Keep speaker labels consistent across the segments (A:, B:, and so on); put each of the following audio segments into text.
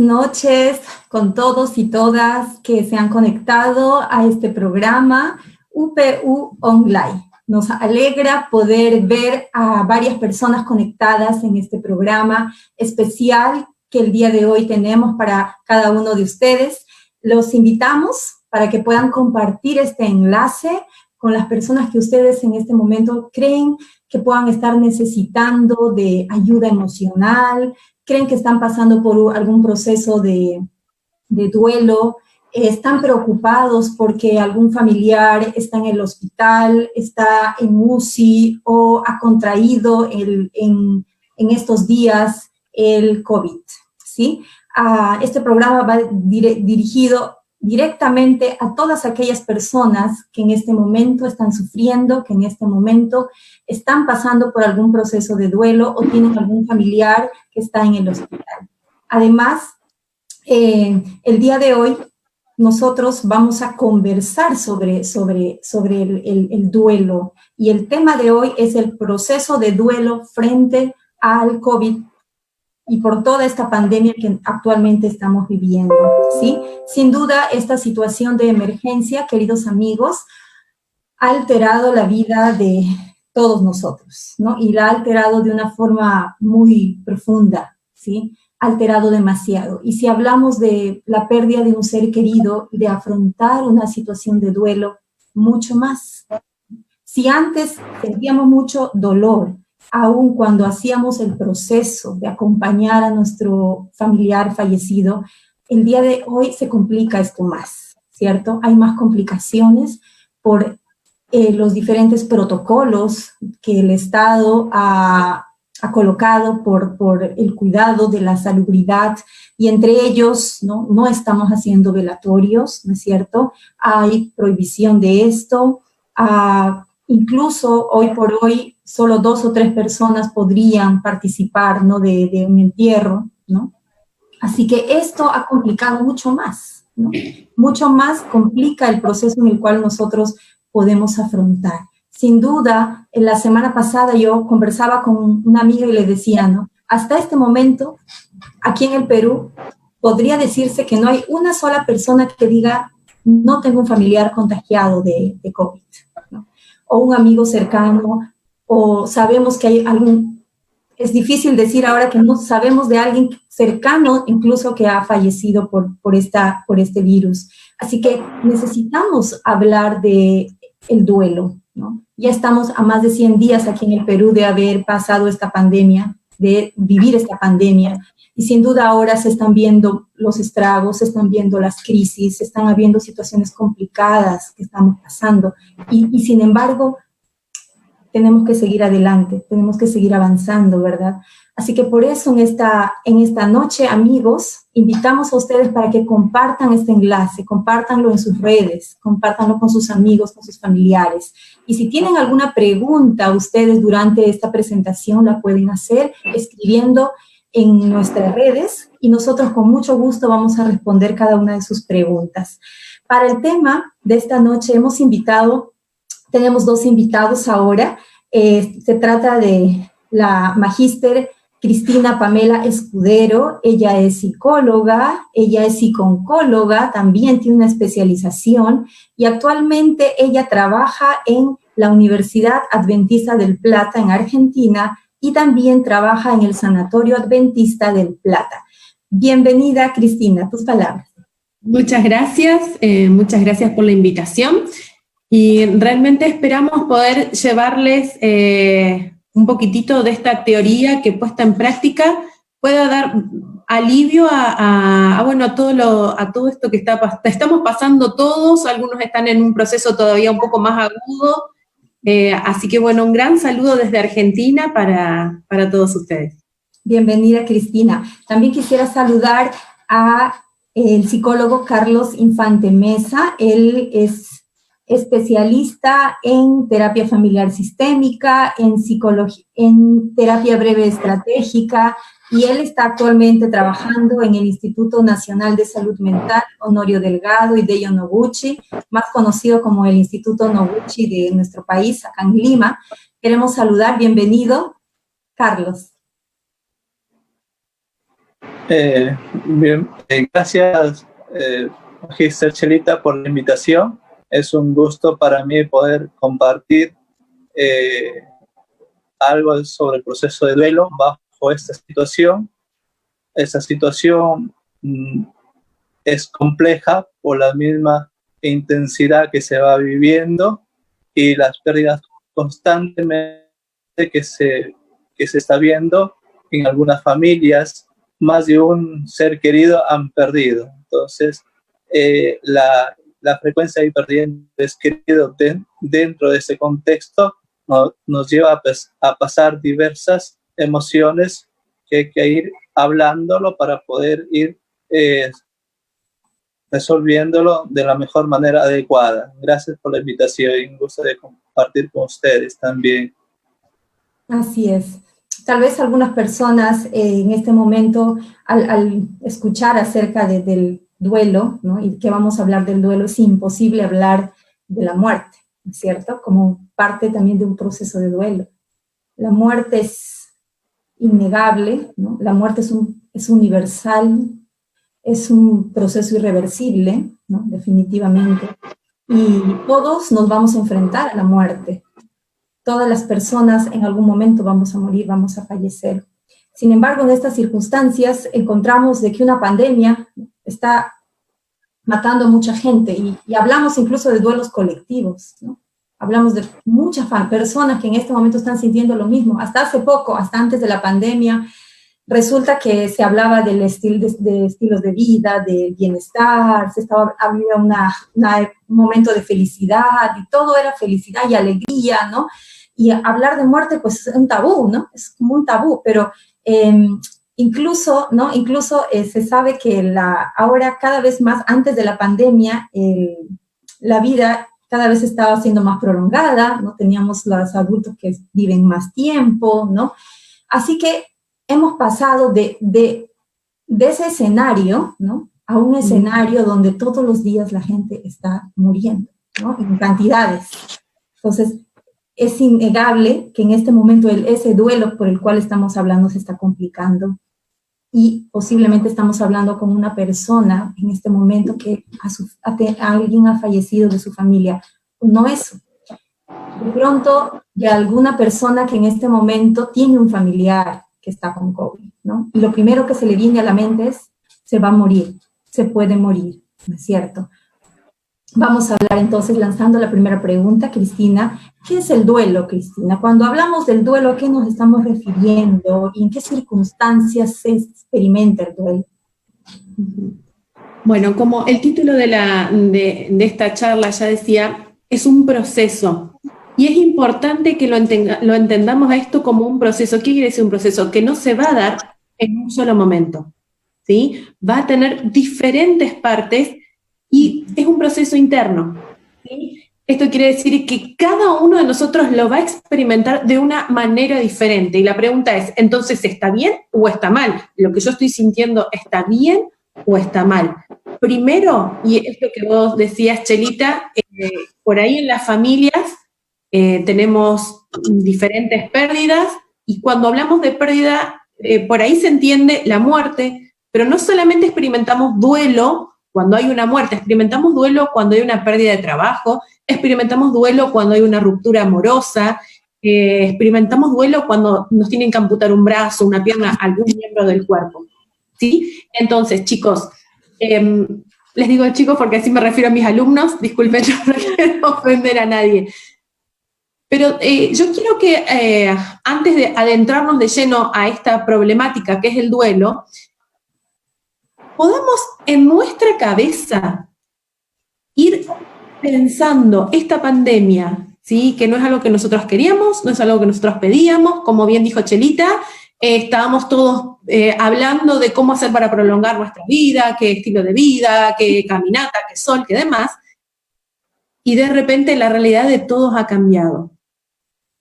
A: noches con todos y todas que se han conectado a este programa UPU Online. Nos alegra poder ver a varias personas conectadas en este programa especial que el día de hoy tenemos para cada uno de ustedes. Los invitamos para que puedan compartir este enlace con las personas que ustedes en este momento creen que puedan estar necesitando de ayuda emocional, creen que están pasando por algún proceso de duelo, están preocupados porque algún familiar está en el hospital, está en UCI o ha contraído en estos días el COVID, ¿sí? Este programa va dirigido directamente a todas aquellas personas que en este momento están sufriendo, que en este momento están pasando por algún proceso de duelo o tienen algún familiar que está en el hospital. Además, el día de hoy nosotros vamos a conversar sobre el duelo, y el tema de hoy es el proceso de duelo frente al COVID y por toda esta pandemia que actualmente estamos viviendo, ¿sí? Sin duda, esta situación de emergencia, queridos amigos, ha alterado la vida de todos nosotros, ¿no? Y la ha alterado de una forma muy profunda, ¿sí? Ha alterado demasiado. Y si hablamos de la pérdida de un ser querido, de afrontar una situación de duelo, mucho más. Si antes sentíamos mucho dolor, aun cuando hacíamos el proceso de acompañar a nuestro familiar fallecido, el día de hoy se complica esto más, ¿cierto? Hay más complicaciones por los diferentes protocolos que el Estado ha colocado por el cuidado de la salubridad, y entre ellos no estamos haciendo velatorios, ¿no es cierto? Hay prohibición de esto. Incluso hoy por hoy solo 2 o 3 personas podrían participar, ¿no? de un entierro, ¿no? Así que esto ha complicado mucho más, ¿no? Mucho más complica el proceso en el cual nosotros podemos afrontar. Sin duda, en la semana pasada yo conversaba con una amiga y le decía, ¿no? Hasta este momento, aquí en el Perú, podría decirse que no hay una sola persona que diga, no tengo un familiar contagiado de COVID, ¿no? O un amigo cercano, o sabemos que hay algún, es difícil decir ahora que no sabemos de alguien cercano incluso que ha fallecido por este virus. Así que necesitamos hablar de el duelo, ¿no? Ya estamos a más de 100 días aquí en el Perú de haber pasado esta pandemia, de vivir esta pandemia, y sin duda ahora se están viendo los estragos, se están viendo las crisis, se están habiendo situaciones complicadas que estamos pasando, y sin embargo tenemos que seguir adelante, tenemos que seguir avanzando, ¿verdad? Así que por eso en esta noche, amigos, invitamos a ustedes para que compartan este enlace, compártanlo en sus redes, compártanlo con sus amigos, con sus familiares. Y si tienen alguna pregunta ustedes durante esta presentación, la pueden hacer escribiendo en nuestras redes, y nosotros con mucho gusto vamos a responder cada una de sus preguntas. Para el tema de esta noche tenemos 2 invitados ahora. Se trata de la magíster Cristina Pamela Escudero. Ella es psicóloga, ella es psicooncóloga, también tiene una especialización, y actualmente ella trabaja en la Universidad Adventista del Plata en Argentina, y también trabaja en el Sanatorio Adventista del Plata. Bienvenida, Cristina, tus palabras.
B: Muchas gracias por la invitación. Y realmente esperamos poder llevarles un poquitito de esta teoría que puesta en práctica pueda dar alivio a todo esto que estamos pasando todos. Algunos están en un proceso todavía un poco más agudo. Así que bueno, un gran saludo desde Argentina para todos ustedes.
A: Bienvenida, Cristina. También quisiera saludar a el psicólogo Carlos Infante Mesa. Él es especialista en terapia familiar sistémica, en psicología, en terapia breve estratégica, y él está actualmente trabajando en el Instituto Nacional de Salud Mental Honorio Delgado y Deyo Noguchi, más conocido como el Instituto Noguchi de nuestro país, acá en Lima. Queremos saludar, bienvenido, Carlos.
C: Bien, gracias, Magister Chelita, por la invitación. Es un gusto para mí poder compartir algo sobre el proceso de duelo bajo esta situación. Esta situación es compleja por la misma intensidad que se va viviendo y las pérdidas constantemente que se está viendo en algunas familias. Más de un ser querido han perdido. Entonces, la frecuencia de ir perdiendo seres queridos dentro de ese contexto nos lleva a pasar diversas emociones que hay que ir hablándolo para poder ir resolviéndolo de la mejor manera adecuada. Gracias por la invitación y un gusto de compartir con ustedes también.
A: Así es. Tal vez algunas personas en este momento, al escuchar acerca del duelo, ¿no? Y que vamos a hablar del duelo, es imposible hablar de la muerte, ¿no es cierto? Como parte también de un proceso de duelo. La muerte es innegable, ¿no? La muerte es universal, es un proceso irreversible, ¿no? Definitivamente. Y todos nos vamos a enfrentar a la muerte. Todas las personas en algún momento vamos a morir, vamos a fallecer. Sin embargo, en estas circunstancias encontramos de que una pandemia está matando a mucha gente y hablamos incluso de duelos colectivos, ¿no? Hablamos de muchas personas que en este momento están sintiendo lo mismo. Hasta hace poco, hasta antes de la pandemia, resulta que se hablaba del de estilos de vida, de bienestar, había un momento de felicidad y todo era felicidad y alegría, ¿no? Y hablar de muerte, pues es un tabú, ¿no? Es como un tabú, pero incluso, ¿no? Incluso se sabe que ahora cada vez más, antes de la pandemia, la vida cada vez estaba siendo más prolongada, ¿no? Teníamos los adultos que viven más tiempo, ¿no? Así que hemos pasado de ese escenario, ¿no? A un escenario donde todos los días la gente está muriendo, ¿no? En cantidades. Entonces, es innegable que en este momento ese duelo por el cual estamos hablando se está complicando y posiblemente estamos hablando con una persona en este momento que alguien ha fallecido de su familia. No eso. De pronto, de alguna persona que en este momento tiene un familiar que está con COVID, ¿no? Y lo primero que se le viene a la mente es, se va a morir, se puede morir, ¿no es cierto? Vamos a hablar entonces, lanzando la primera pregunta, Cristina. ¿Qué es el duelo, Cristina? Cuando hablamos del duelo, ¿a qué nos estamos refiriendo? ¿Y en qué circunstancias se experimenta el duelo?
B: Bueno, como el título de esta charla ya decía, es un proceso. Y es importante que lo entendamos a esto como un proceso. ¿Qué quiere decir un proceso? Que no se va a dar en un solo momento, ¿sí? Va a tener diferentes partes y es un proceso interno, ¿sí? Esto quiere decir que cada uno de nosotros lo va a experimentar de una manera diferente. Y la pregunta es, ¿entonces está bien o está mal? ¿Lo que yo estoy sintiendo está bien o está mal? Primero, y esto que vos decías, Chelita, por ahí en las familias tenemos diferentes pérdidas, y cuando hablamos de pérdida, por ahí se entiende la muerte, pero no solamente experimentamos duelo cuando hay una muerte, experimentamos duelo cuando hay una pérdida de trabajo, experimentamos duelo cuando hay una ruptura amorosa, experimentamos duelo cuando nos tienen que amputar un brazo, una pierna, algún miembro del cuerpo, ¿sí? Entonces, chicos, les digo chicos porque así me refiero a mis alumnos, disculpen, yo no quiero ofender a nadie. Pero yo quiero que antes de adentrarnos de lleno a esta problemática que es el duelo, podamos en nuestra cabeza ir pensando esta pandemia, ¿sí? Que no es algo que nosotros queríamos, no es algo que nosotros pedíamos, como bien dijo Chelita, estábamos todos hablando de cómo hacer para prolongar nuestra vida, qué estilo de vida, qué caminata, qué sol, qué demás, y de repente la realidad de todos ha cambiado.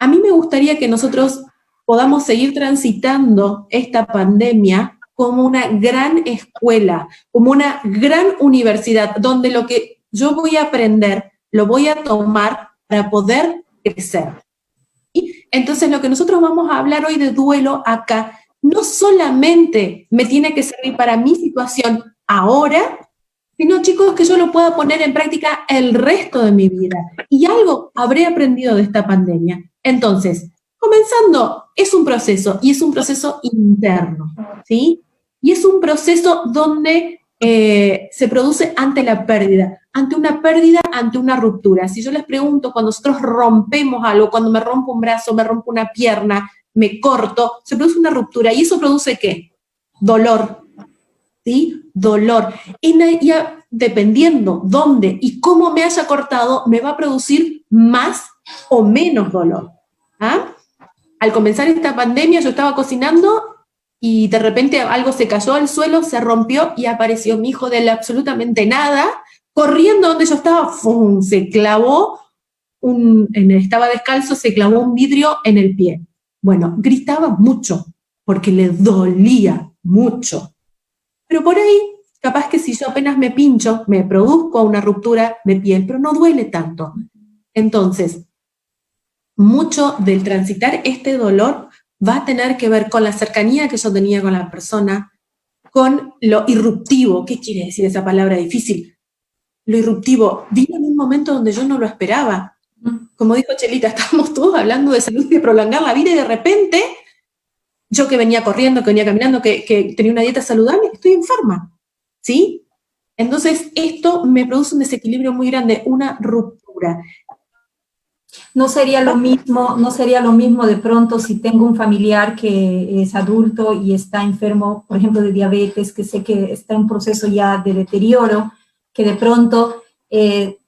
B: A mí me gustaría que nosotros podamos seguir transitando esta pandemia como una gran escuela, como una gran universidad, donde lo que yo voy a aprender, lo voy a tomar para poder crecer. ¿Sí? Entonces, lo que nosotros vamos a hablar hoy de duelo acá no solamente me tiene que servir para mi situación ahora, sino, chicos, que yo lo pueda poner en práctica el resto de mi vida. Y algo habré aprendido de esta pandemia. Entonces, comenzando, es un proceso, y es un proceso interno, ¿sí? Y es un proceso donde se produce ante la pérdida, ante una ruptura. Si yo les pregunto, cuando nosotros rompemos algo, cuando me rompo un brazo, me rompo una pierna, me corto, se produce una ruptura. ¿Y eso produce qué? Dolor, ¿sí? Dolor. Y dependiendo dónde y cómo me haya cortado, me va a producir más o menos dolor. ¿Ah? Al comenzar esta pandemia yo estaba cocinando y de repente algo se cayó al suelo, se rompió y apareció mi hijo de absolutamente nada, corriendo donde yo estaba, ¡fum! Se clavó, estaba descalzo, se clavó un vidrio en el pie. Bueno, gritaba mucho porque le dolía mucho. Pero por ahí, capaz que si yo apenas me pincho, me produzco una ruptura de piel, pero no duele tanto. Entonces, mucho del transitar este dolor va a tener que ver con la cercanía que yo tenía con la persona, con lo irruptivo. ¿Qué quiere decir esa palabra difícil? Lo irruptivo vino en un momento donde yo no lo esperaba. Como dijo Chelita, estábamos todos hablando de salud y de prolongar la vida y de repente, yo que venía corriendo, que venía caminando, que tenía una dieta saludable, estoy enferma, ¿sí? Entonces esto me produce un desequilibrio muy grande, una ruptura.
A: No sería lo mismo de pronto si tengo un familiar que es adulto y está enfermo, por ejemplo, de diabetes, que sé que está en proceso ya de deterioro, que de pronto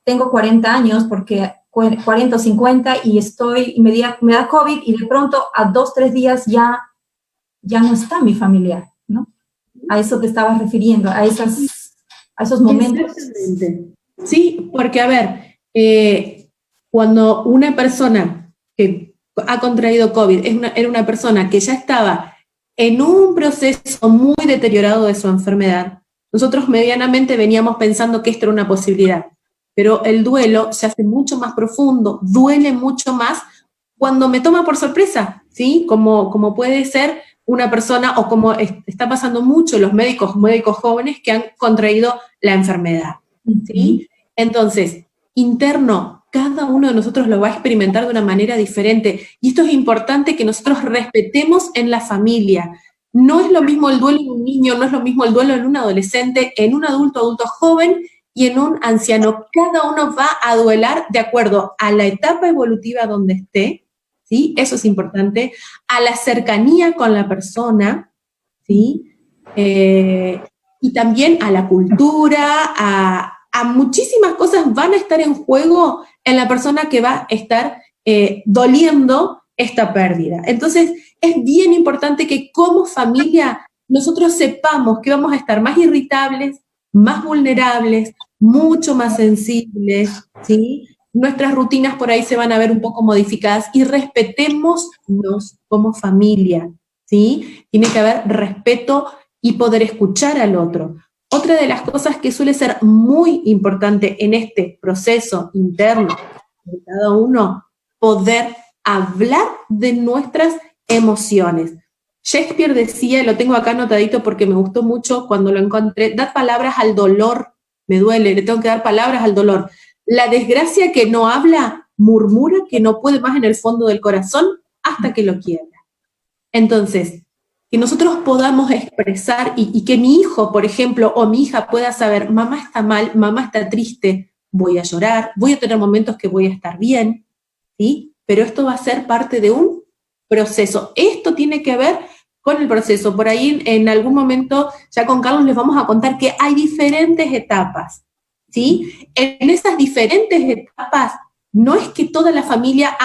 A: tengo 40 años, porque 40 o 50 y me da COVID y de pronto a 2, 3 días ya no está mi familiar, ¿no? A eso te estabas refiriendo, a esos momentos.
B: Exactamente. Sí, porque a ver, cuando una persona que ha contraído COVID era una persona que ya estaba en un proceso muy deteriorado de su enfermedad, nosotros medianamente veníamos pensando que esto era una posibilidad, pero el duelo se hace mucho más profundo, duele mucho más cuando me toma por sorpresa, ¿sí? Como puede ser una persona, o como está pasando mucho los médicos jóvenes que han contraído la enfermedad, ¿sí? Entonces, interno, cada uno de nosotros lo va a experimentar de una manera diferente, y esto es importante que nosotros respetemos en la familia. No es lo mismo el duelo en un niño, no es lo mismo el duelo en un adolescente, en un adulto joven y en un anciano. Cada uno va a duelar de acuerdo a la etapa evolutiva donde esté, ¿sí? Eso es importante, a la cercanía con la persona, ¿sí? Y también a la cultura, a muchísimas cosas van a estar en juego en la persona que va a estar doliendo esta pérdida. Entonces, es bien importante que como familia nosotros sepamos que vamos a estar más irritables, más vulnerables, mucho más sensibles, ¿sí? Nuestras rutinas por ahí se van a ver un poco modificadas, y respetémonos como familia, ¿sí? Tiene que haber respeto y poder escuchar al otro. Otra de las cosas que suele ser muy importante en este proceso interno de cada uno, poder hablar de nuestras emociones. Shakespeare decía, lo tengo acá anotadito porque me gustó mucho cuando lo encontré, dar palabras al dolor, me duele, le tengo que dar palabras al dolor. La desgracia que no habla, murmura que no puede más en el fondo del corazón hasta que lo quiebra. Entonces, que nosotros podamos expresar y que mi hijo, por ejemplo, o mi hija pueda saber, mamá está mal, mamá está triste, voy a llorar, voy a tener momentos que voy a estar bien, ¿sí? Pero esto va a ser parte de un proceso. Esto tiene que ver con el proceso. Por ahí en algún momento, ya con Carlos les vamos a contar que hay diferentes etapas, ¿sí? En esas diferentes etapas, no es que toda la familia,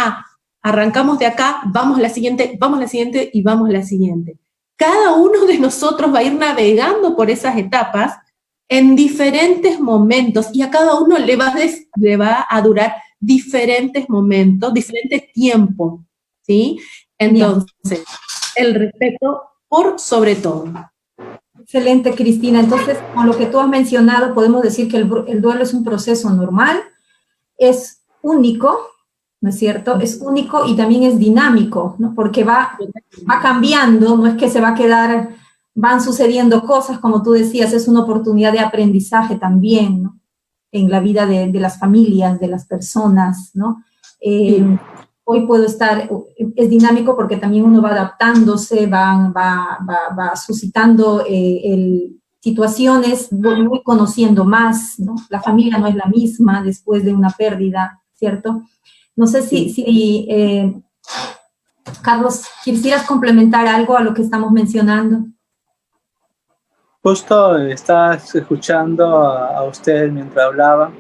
B: arrancamos de acá, vamos a la siguiente y vamos a la siguiente. Cada uno de nosotros va a ir navegando por esas etapas en diferentes momentos, y a cada uno le va a durar diferentes momentos, diferente tiempo, ¿sí? Entonces, el respeto por sobre todo.
A: Excelente, Cristina. Entonces, con lo que tú has mencionado, podemos decir que el duelo es un proceso normal, es único, ¿no es cierto? Es único y también es dinámico, ¿no? Porque va cambiando, no es que se va a quedar, van sucediendo cosas, como tú decías, es una oportunidad de aprendizaje también, ¿no? En la vida de las familias, de las personas, ¿no? Hoy puedo estar, es dinámico porque también uno va adaptándose, va suscitando situaciones, voy conociendo más, ¿no? La familia no es la misma después de una pérdida, ¿cierto? No sé si Carlos, quisieras complementar algo a lo que estamos mencionando.
C: Justo estás escuchando a ustedes mientras hablaban,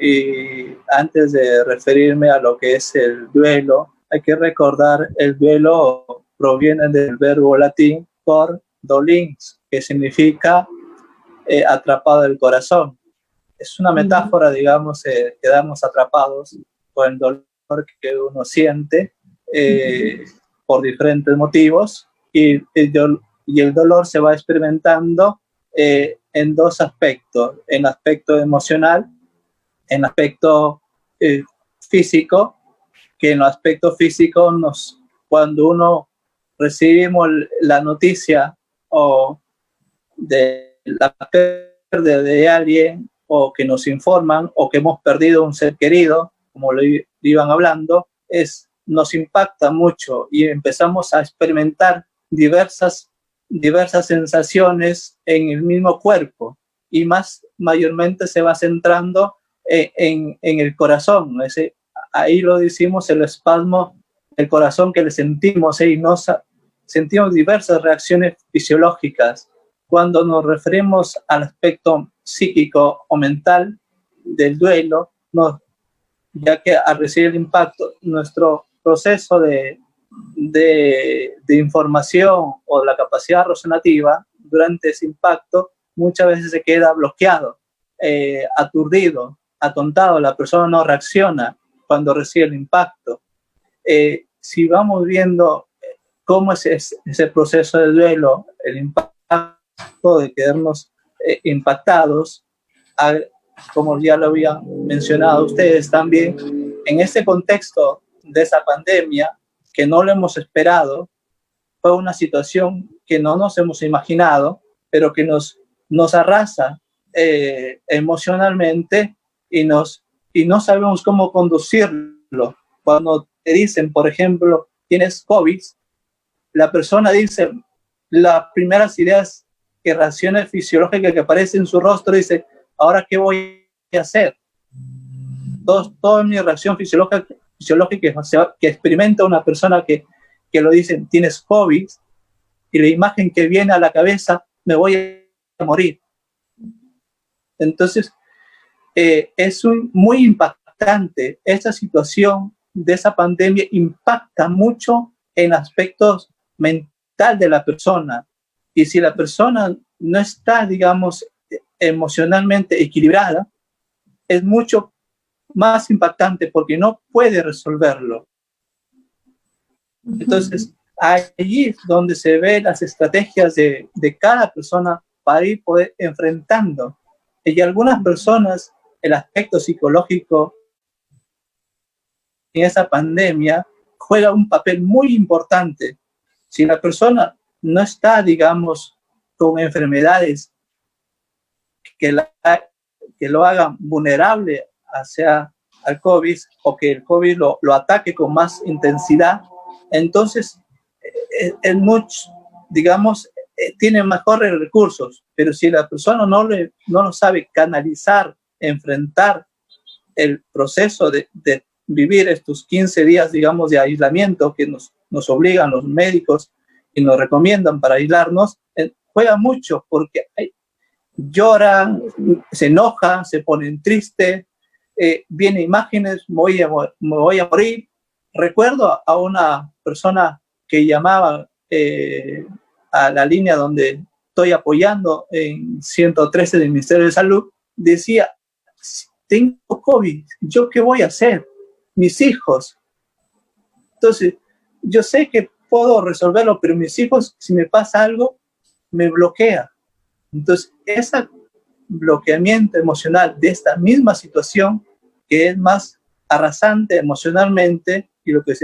C: y antes de referirme a lo que es el duelo, hay que recordar, el duelo proviene del verbo latín cor dolens, que significa atrapado del corazón. Es una metáfora, digamos, quedamos atrapados con el dolor que uno siente por diferentes motivos, y el dolor se va experimentando en dos aspectos: en aspecto emocional, en aspecto físico, que en el aspecto físico cuando uno recibimos la noticia o de la pérdida de alguien, o que nos informan, o que hemos perdido un ser querido, como lo iban hablando, nos impacta mucho y empezamos a experimentar diversas sensaciones en el mismo cuerpo, y mayormente se va centrando en el corazón. Ahí lo decimos, el espasmo del corazón que le sentimos, y sentimos diversas reacciones fisiológicas. Cuando nos referimos al aspecto psíquico o mental del duelo, ya que al recibir el impacto, nuestro proceso de información o la capacidad razonativa durante ese impacto muchas veces se queda bloqueado, aturdido, atontado. La persona no reacciona cuando recibe el impacto. Si vamos viendo cómo es ese proceso de duelo, el impacto de quedarnos impactados, como ya lo habían mencionado ustedes también, en este contexto de esa pandemia, que no lo hemos esperado, fue una situación que no nos hemos imaginado, pero que nos arrasa emocionalmente, y no sabemos cómo conducirlo. Cuando te dicen, por ejemplo, tienes COVID, la persona dice, las primeras ideas, que reacciones fisiológicas que aparecen en su rostro, dice, ¿ahora qué voy a hacer? Toda mi reacción fisiológica que experimenta una persona que lo dicen, tienes COVID, y la imagen que viene a la cabeza, me voy a morir. Entonces, es muy impactante. Esta situación de esa pandemia impacta mucho en aspectos mental de la persona. Y si la persona no está, digamos, emocionalmente equilibrada, es mucho más impactante porque no puede resolverlo. Entonces, allí es donde se ven las estrategias de cada persona para ir poder enfrentando. Y algunas personas, el aspecto psicológico en esa pandemia juega un papel muy importante. Si la persona no está, digamos, con enfermedades que lo hagan vulnerable hacia al COVID, o que el COVID lo ataque con más intensidad, entonces es mucho, digamos, tiene mejores recursos. Pero si la persona no lo sabe canalizar, enfrentar el proceso de vivir estos 15 días, digamos, de aislamiento que nos obligan los médicos y nos recomiendan para aislarnos, juega mucho, porque lloran, se enojan, se ponen tristes, vienen imágenes, me voy a morir. Recuerdo a una persona que llamaba a la línea donde estoy apoyando, en 113 del Ministerio de Salud, decía, tengo COVID, ¿yo qué voy a hacer? Mis hijos. Entonces, yo sé que puedo resolverlo, pero mis hijos, si me pasa algo, me bloquea. Entonces, ese bloqueamiento emocional de esta misma situación, que es más arrasante emocionalmente, y lo que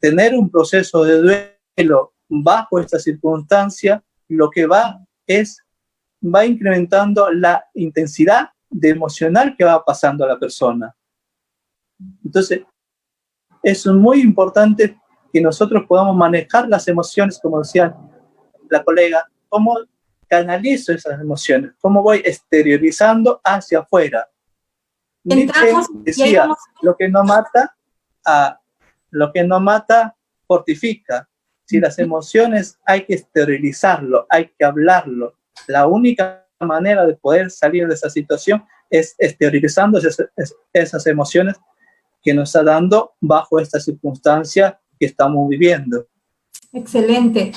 C: tener un proceso de duelo bajo esta circunstancia, lo que va incrementando la intensidad de emocional que va pasando a la persona. Entonces, es muy importante que nosotros podamos manejar las emociones, como decía la colega, cómo canalizo esas emociones, cómo voy exteriorizando hacia afuera. Nietzsche decía, lo que no mata, fortifica. Si las emociones hay que esterilizarlo, hay que hablarlo. La única manera de poder salir de esa situación es esterilizando esas emociones que nos está dando bajo esta circunstancia que estamos viviendo.
A: Excelente,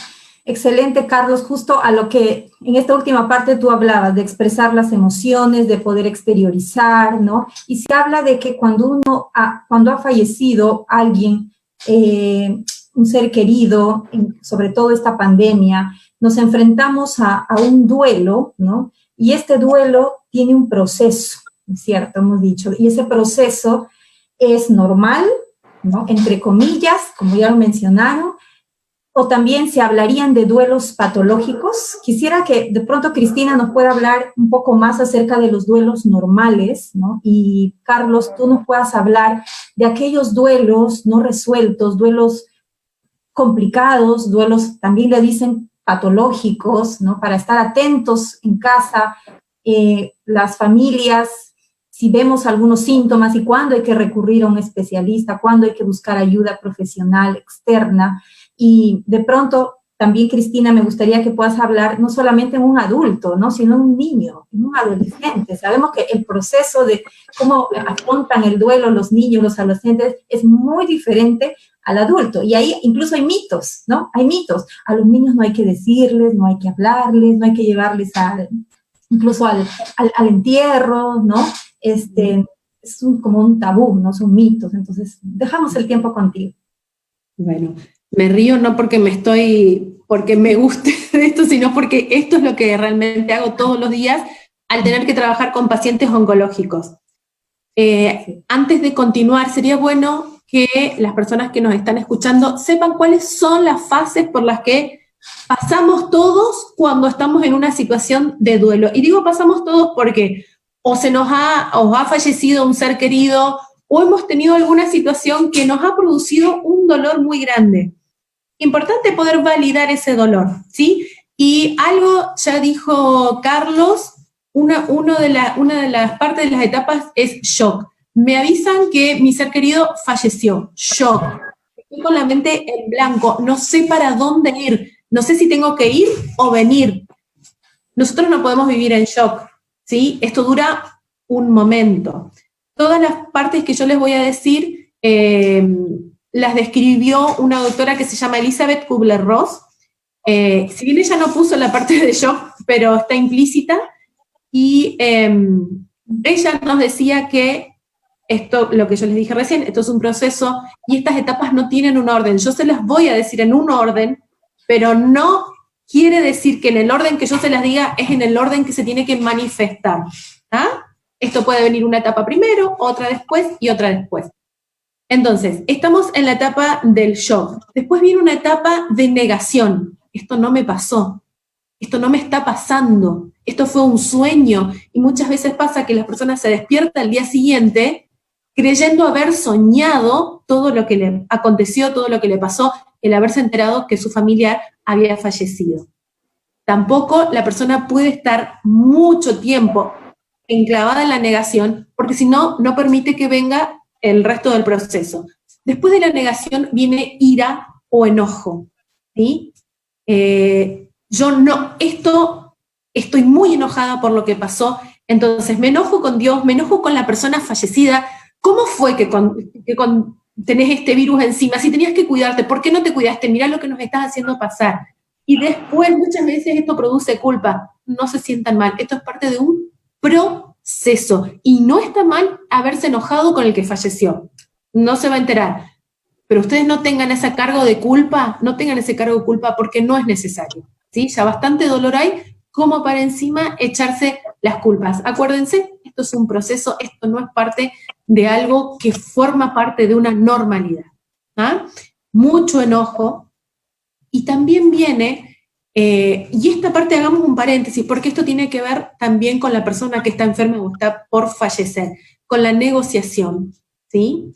A: excelente, Carlos. Justo a lo que en esta última parte tú hablabas, de expresar las emociones, de poder exteriorizar, ¿no? Y se habla de que cuando ha fallecido alguien, un ser querido, sobre todo esta pandemia, nos enfrentamos a un duelo, ¿no? Y este duelo tiene un proceso, ¿cierto? Hemos dicho, y ese proceso es normal, ¿no? Entre comillas, como ya lo mencionaron, o también se hablarían de duelos patológicos. Quisiera que de pronto Cristina nos pueda hablar un poco más acerca de los duelos normales, ¿no? Y Carlos, tú nos puedas hablar de aquellos duelos no resueltos, duelos complicados, duelos también le dicen patológicos, ¿no? Para estar atentos en casa, las familias, si vemos algunos síntomas y cuándo hay que recurrir a un especialista, cuándo hay que buscar ayuda profesional externa. Y de pronto, también, Cristina, me gustaría que puedas hablar no solamente en un adulto, ¿no? Sino en un niño, en un adolescente. Sabemos que el proceso de cómo afrontan el duelo los niños, los adolescentes, es muy diferente al adulto. Y ahí incluso hay mitos, ¿no? Hay mitos. A los niños no hay que decirles, no hay que hablarles, no hay que llevarles incluso al entierro, ¿no? Es como un tabú, ¿no? Son mitos. Entonces, dejamos el tiempo contigo.
B: Bueno, me río no porque me guste de esto, sino porque esto es lo que realmente hago todos los días al tener que trabajar con pacientes oncológicos. Antes de continuar, sería bueno que las personas que nos están escuchando sepan cuáles son las fases por las que pasamos todos cuando estamos en una situación de duelo. Y digo pasamos todos porque o ha fallecido un ser querido, o hemos tenido alguna situación que nos ha producido un dolor muy grande. Importante poder validar ese dolor, ¿sí? Y algo ya dijo Carlos, una de las partes de las etapas es shock. Me avisan que mi ser querido falleció, shock. Estoy con la mente en blanco, no sé para dónde ir, no sé si tengo que ir o venir. Nosotros no podemos vivir en shock, ¿sí? Esto dura un momento. Todas las partes que yo les voy a decir las describió una doctora que se llama Elizabeth Kubler-Ross. Si bien ella no puso la parte de shock, pero está implícita, y ella nos decía que esto, lo que yo les dije recién, esto es un proceso y estas etapas no tienen un orden. Yo se las voy a decir en un orden, pero no quiere decir que en el orden que yo se las diga es en el orden que se tiene que manifestar. ¿Ah? Esto puede venir una etapa primero, otra después y otra después. Entonces, estamos en la etapa del shock. Después viene una etapa de negación. Esto no me pasó. Esto no me está pasando. Esto fue un sueño. Y muchas veces pasa que las personas se despiertan al día siguiente creyendo haber soñado todo lo que le aconteció, todo lo que le pasó, el haberse enterado que su familiar había fallecido. Tampoco la persona puede estar mucho tiempo enclavada en la negación, porque si no, no permite que venga el resto del proceso. Después de la negación viene ira o enojo, ¿sí? Estoy muy enojada por lo que pasó, entonces me enojo con Dios, me enojo con la persona fallecida. ¿Cómo fue que tenés este virus encima? Si tenías que cuidarte, ¿por qué no te cuidaste? Mirá lo que nos estás haciendo pasar. Y después, muchas veces esto produce culpa. No se sientan mal, esto es parte de un proceso. Y no está mal haberse enojado con el que falleció. No se va a enterar. Pero ustedes no tengan ese cargo de culpa, porque no es necesario, ¿sí? Ya bastante dolor hay como para encima echarse las culpas. Acuérdense, esto es un proceso, esto no es parte de algo que forma parte de una normalidad. ¿Ah? Mucho enojo, y también viene, y esta parte hagamos un paréntesis, porque esto tiene que ver también con la persona que está enferma o está por fallecer, con la negociación, ¿sí?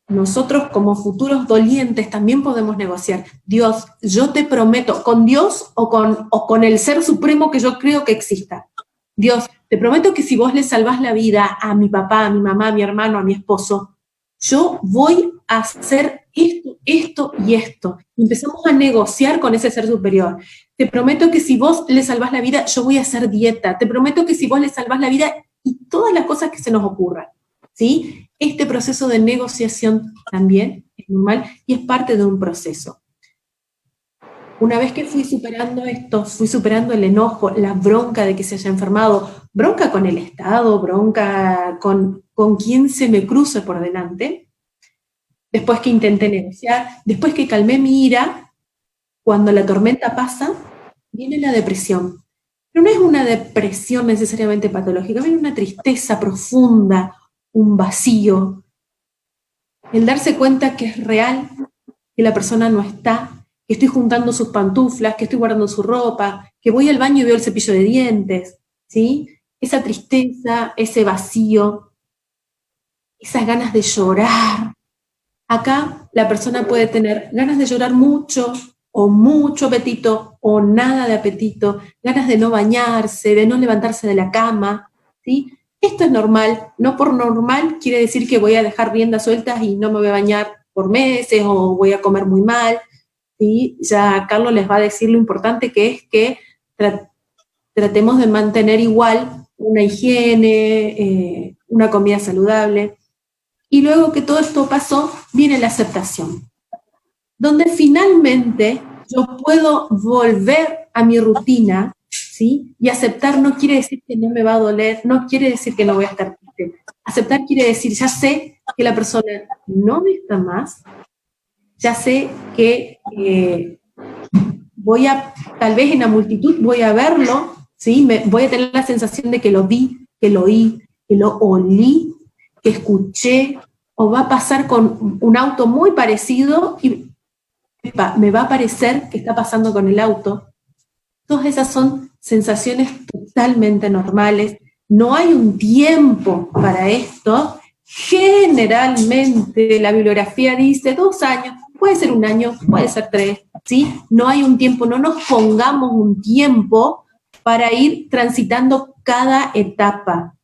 B: Nosotros como futuros dolientes también podemos negociar. Dios, yo te prometo, con Dios o con el ser supremo que yo creo que exista. Dios, te prometo que si vos le salvás la vida a mi papá, a mi mamá, a mi hermano, a mi esposo, yo voy a hacer esto, esto y esto. Y empezamos a negociar con ese ser superior. Te prometo que si vos le salvás la vida, yo voy a hacer dieta. Te prometo que si vos le salvás la vida, y todas las cosas que se nos ocurran, ¿sí? Este proceso de negociación también es normal y es parte de un proceso. Una vez que fui superando esto, fui superando el enojo, la bronca de que se haya enfermado, bronca con el Estado, bronca con quien se me cruce por delante, después que intenté negociar, después que calmé mi ira, cuando la tormenta pasa, viene la depresión. Pero no es una depresión necesariamente patológica, viene una tristeza profunda, un vacío, el darse cuenta que es real, que la persona no está, que estoy juntando sus pantuflas, que estoy guardando su ropa, que voy al baño y veo el cepillo de dientes, ¿sí? Esa tristeza, ese vacío, esas ganas de llorar. Acá la persona puede tener ganas de llorar mucho, o mucho apetito, o nada de apetito, ganas de no bañarse, de no levantarse de la cama, ¿sí? Esto es normal, no por normal quiere decir que voy a dejar riendas sueltas y no me voy a bañar por meses, o voy a comer muy mal, ¿sí? Ya Carlos les va a decir lo importante que es que tratemos de mantener igual una higiene, una comida saludable. Y luego que todo esto pasó, viene la aceptación, donde finalmente yo puedo volver a mi rutina, ¿sí? Y aceptar no quiere decir que no me va a doler, no quiere decir que no voy a estar triste. Aceptar quiere decir, ya sé que la persona no me está más, ya sé que voy a, tal vez en la multitud voy a verlo, ¿sí? Voy a tener la sensación de que lo vi, que lo oí, que lo olí, que escuché, o va a pasar con un auto muy parecido y me va a parecer que está pasando con el auto. Todas esas son sensaciones totalmente normales. No hay un tiempo para esto. Generalmente la bibliografía dice 2 años, puede ser 1 año, puede ser 3, ¿sí? No hay un tiempo, no nos pongamos un tiempo para ir transitando cada etapa,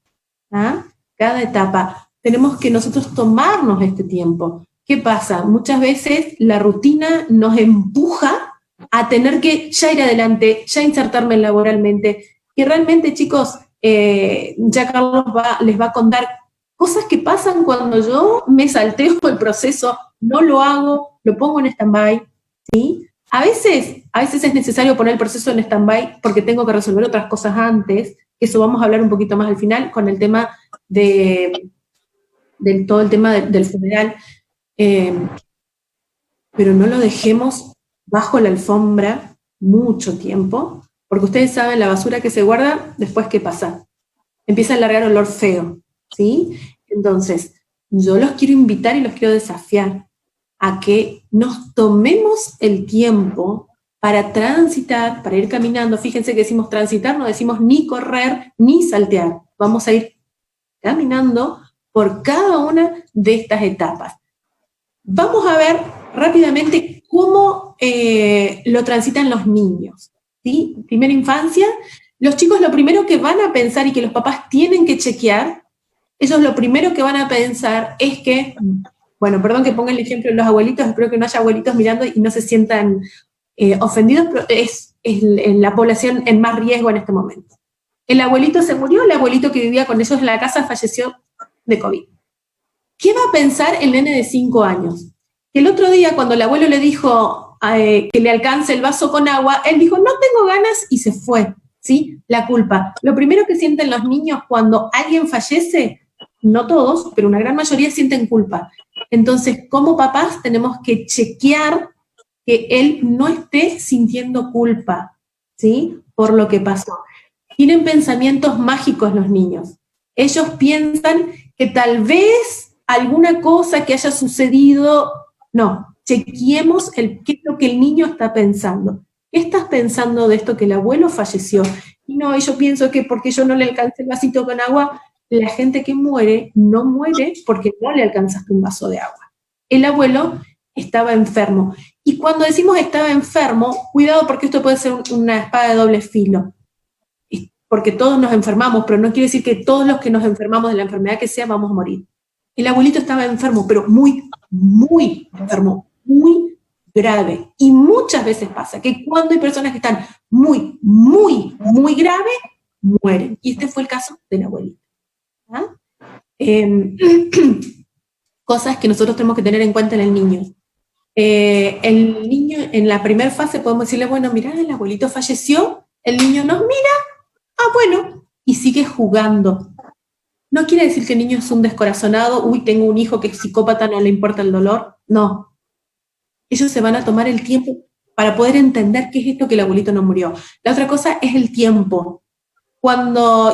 B: ¿ah? Cada etapa. Tenemos que nosotros tomarnos este tiempo. ¿Qué pasa? Muchas veces la rutina nos empuja a tener que ya ir adelante, ya insertarme laboralmente, que realmente, chicos, ya Carlos les va a contar cosas que pasan cuando yo me salteo el proceso, no lo hago, lo pongo en stand-by, ¿sí? A veces es necesario poner el proceso en stand-by porque tengo que resolver otras cosas antes, que eso vamos a hablar un poquito más al final, con el tema todo el tema del funeral, pero no lo dejemos bajo la alfombra mucho tiempo, porque ustedes saben, la basura que se guarda, después ¿qué pasa? Empieza a largar olor feo, ¿sí? Entonces, yo los quiero invitar y los quiero desafiar a que nos tomemos el tiempo para transitar, para ir caminando. Fíjense que decimos transitar, no decimos ni correr ni saltear. Vamos a ir caminando por cada una de estas etapas. Vamos a ver rápidamente cómo lo transitan los niños, ¿sí? Primera infancia, los chicos lo primero que van a pensar y que los papás tienen que chequear, ellos lo primero que van a pensar es que, bueno, perdón que ponga el ejemplo de los abuelitos, espero que no haya abuelitos mirando y no se sientan ofendidos, pero es la población en más riesgo en este momento. El abuelito se murió, el abuelito que vivía con ellos en la casa falleció de COVID. ¿Qué va a pensar el nene de 5 años? Que el otro día cuando el abuelo le dijo que le alcance el vaso con agua, él dijo, no tengo ganas, y se fue, ¿sí? La culpa. Lo primero que sienten los niños cuando alguien fallece, no todos, pero una gran mayoría sienten culpa. Entonces, como papás tenemos que chequear que él no esté sintiendo culpa, ¿sí? Por lo que pasó. Tienen pensamientos mágicos los niños. Ellos piensan que tal vez alguna cosa que haya sucedido, no, chequeemos qué es lo que el niño está pensando. ¿Qué estás pensando de esto que el abuelo falleció? Y no, yo pienso que porque yo no le alcancé el vasito con agua, la gente que muere no muere porque no le alcanzaste un vaso de agua. El abuelo estaba enfermo. Y cuando decimos estaba enfermo, cuidado porque esto puede ser una espada de doble filo. Porque todos nos enfermamos, pero no quiere decir que todos los que nos enfermamos de la enfermedad que sea vamos a morir. El abuelito estaba enfermo, pero muy, muy enfermo, muy grave. Y muchas veces pasa que cuando hay personas que están muy, muy, muy grave, mueren. Y este fue el caso del abuelito. ¿Ah? Cosas que nosotros tenemos que tener en cuenta en el niño. El niño, en la primera fase podemos decirle, bueno, mira, el abuelito falleció, el niño nos mira, bueno, y sigue jugando. No quiere decir que el niño es un descorazonado, uy, tengo un hijo que es psicópata, no le importa el dolor, no. Ellos se van a tomar el tiempo para poder entender qué es esto que el abuelito no murió. La otra cosa es el tiempo.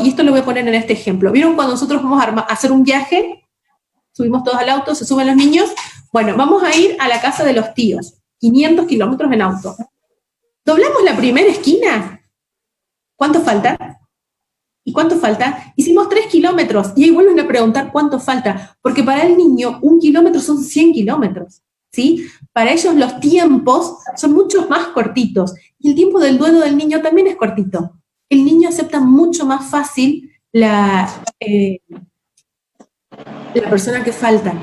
B: Y esto lo voy a poner en este ejemplo, ¿vieron cuando nosotros vamos a hacer un viaje? Subimos todos al auto, se suben los niños, bueno, vamos a ir a la casa de los tíos, 500 kilómetros en auto. ¿Doblamos la primera esquina? ¿Cuánto falta? ¿Y cuánto falta? Hicimos 3 kilómetros, y ahí vuelven a preguntar cuánto falta, porque para el niño 1 kilómetro son 100 kilómetros, ¿sí? Para ellos los tiempos son mucho más cortitos, y el tiempo del duelo del niño también es cortito. El niño acepta mucho más fácil la persona que falta,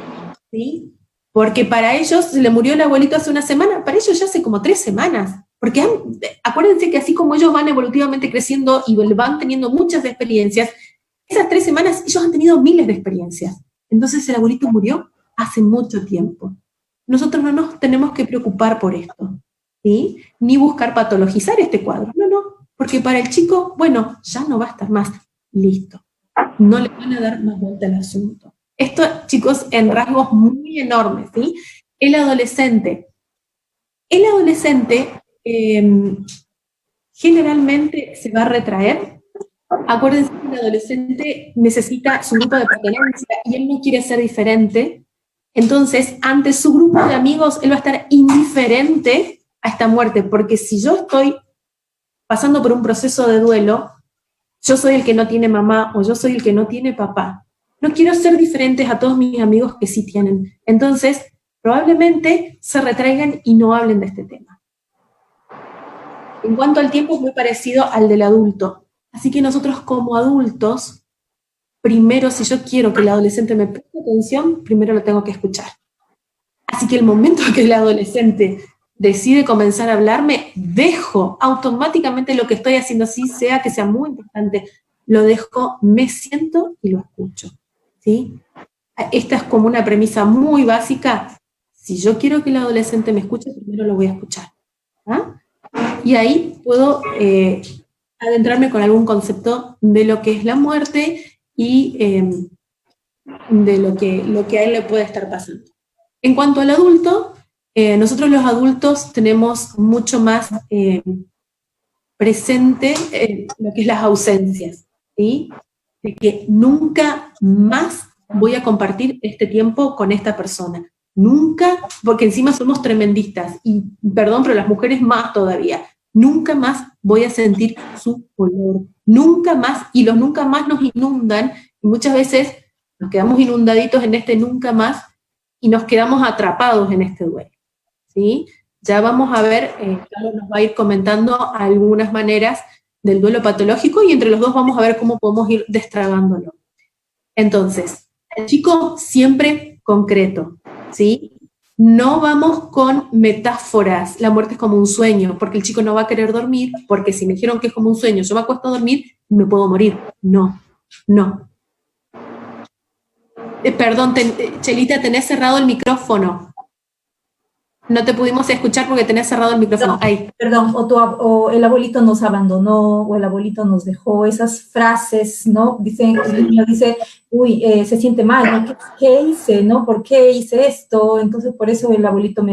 B: ¿sí? Porque para ellos, se le murió el abuelito hace una semana, para ellos ya hace como 3 semanas. Porque acuérdense que así como ellos van evolutivamente creciendo y van teniendo muchas experiencias, esas 3 semanas ellos han tenido miles de experiencias. Entonces el abuelito murió hace mucho tiempo. Nosotros no nos tenemos que preocupar por esto, ¿sí? Ni buscar patologizar este cuadro. No, porque para el chico, bueno, ya no va a estar más. Listo. No le van a dar más vuelta al asunto. Esto, chicos, en rasgos muy enormes, ¿sí? El adolescente generalmente se va a retraer. Acuérdense que el adolescente necesita su grupo de pertenencia y él no quiere ser diferente. Entonces, ante su grupo de amigos, él va a estar indiferente a esta muerte, porque si yo estoy pasando por un proceso de duelo, yo soy el que no tiene mamá o yo soy el que no tiene papá. No quiero ser diferentes a todos mis amigos que sí tienen. Entonces, probablemente se retraigan y no hablen de este tema. En cuanto al tiempo, es muy parecido al del adulto. Así que nosotros como adultos, primero, si yo quiero que el adolescente me preste atención, primero lo tengo que escuchar. Así que el momento que el adolescente decide comenzar a hablarme, dejo automáticamente lo que estoy haciendo, así sea que sea muy importante, lo dejo, me siento y lo escucho, ¿sí? Esta es como una premisa muy básica. Si yo quiero que el adolescente me escuche, primero lo voy a escuchar, ¿ah? Y ahí puedo adentrarme con algún concepto de lo que es la muerte y de lo que a él le puede estar pasando. En cuanto al adulto, nosotros los adultos tenemos mucho más presente lo que es las ausencias, ¿sí? De que nunca más voy a compartir este tiempo con esta persona. Nunca, porque encima somos tremendistas, y perdón, pero las mujeres más todavía, nunca más voy a sentir su olor, nunca más, y los nunca más nos inundan, y muchas veces nos quedamos inundaditos en este nunca más, y nos quedamos atrapados en este duelo, ¿sí? Ya vamos a ver, Carlos nos va a ir comentando algunas maneras del duelo patológico, y entre los dos vamos a ver cómo podemos ir destragándolo. Entonces, el chico siempre concreto, ¿sí? No vamos con metáforas, la muerte es como un sueño, porque el chico no va a querer dormir, porque si me dijeron que es como un sueño, yo me acuesto a dormir y me puedo morir. No. Perdón, Chelita, tenés cerrado el micrófono. No te pudimos escuchar porque tenés cerrado el micrófono. Ahí.
A: Perdón, o el abuelito nos abandonó, o el abuelito nos dejó, esas frases, ¿no? Dicen, el niño dice, uy, se siente mal, ¿no? ¿Qué hice, no? ¿Por qué hice esto? Entonces, por eso el abuelito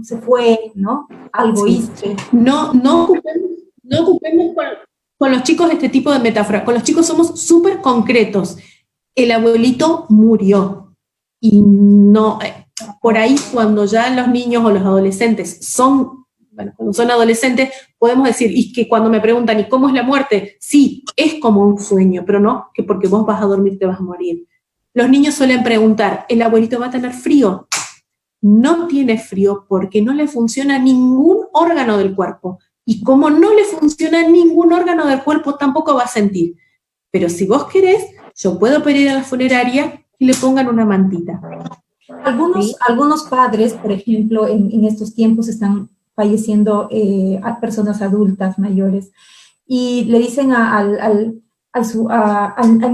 A: se fue, ¿no? Algo hice.
B: No ocupemos con los chicos este tipo de metáfora. Con los chicos somos súper concretos. el abuelito murió. Y no, por ahí cuando ya los niños o los adolescentes cuando son adolescentes, podemos decir, y que cuando me preguntan, ¿y cómo es la muerte? Sí, es como un sueño, pero no que porque vos vas a dormir te vas a morir. Los niños suelen preguntar, ¿el abuelito va a tener frío? No tiene frío porque no le funciona ningún órgano del cuerpo. Y como no le funciona ningún órgano del cuerpo, tampoco va a sentir. Pero si vos querés, yo puedo pedir a la funeraria que le pongan una mantita.
A: Algunos padres, por ejemplo, en estos tiempos están falleciendo a personas adultas mayores y le dicen al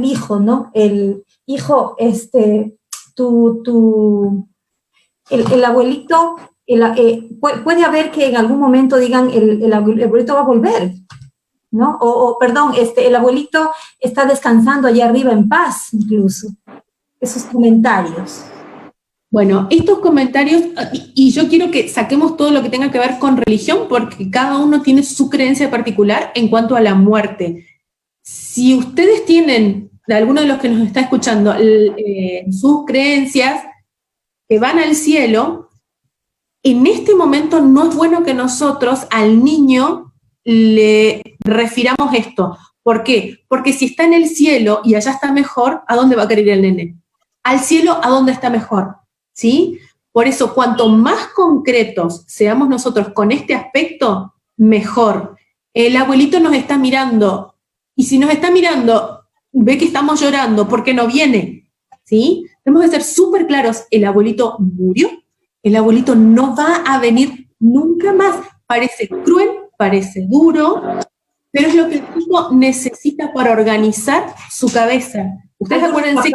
A: hijo, ¿no? El hijo, el abuelito, puede haber que en algún momento digan el abuelito va a volver, ¿no? Perdón, el abuelito está descansando allá arriba en paz, incluso. Esos comentarios.
B: Bueno, estos comentarios, y yo quiero que saquemos todo lo que tenga que ver con religión, porque cada uno tiene su creencia particular en cuanto a la muerte. Si ustedes tienen, de alguno de los que nos está escuchando, sus creencias que van al cielo, en este momento no es bueno que nosotros al niño le refiramos esto. ¿Por qué? Porque si está en el cielo y allá está mejor, ¿a dónde va a querer ir el nene? Al cielo, ¿a dónde está mejor? ¿Sí? Por eso, cuanto más concretos seamos nosotros con este aspecto, mejor. El abuelito nos está mirando, y si nos está mirando, ve que estamos llorando, ¿por qué no viene? ¿Sí? Tenemos que ser súper claros, el abuelito murió, el abuelito no va a venir nunca más. Parece cruel, parece duro, pero es lo que el tipo necesita para organizar su cabeza. Ustedes acuérdense que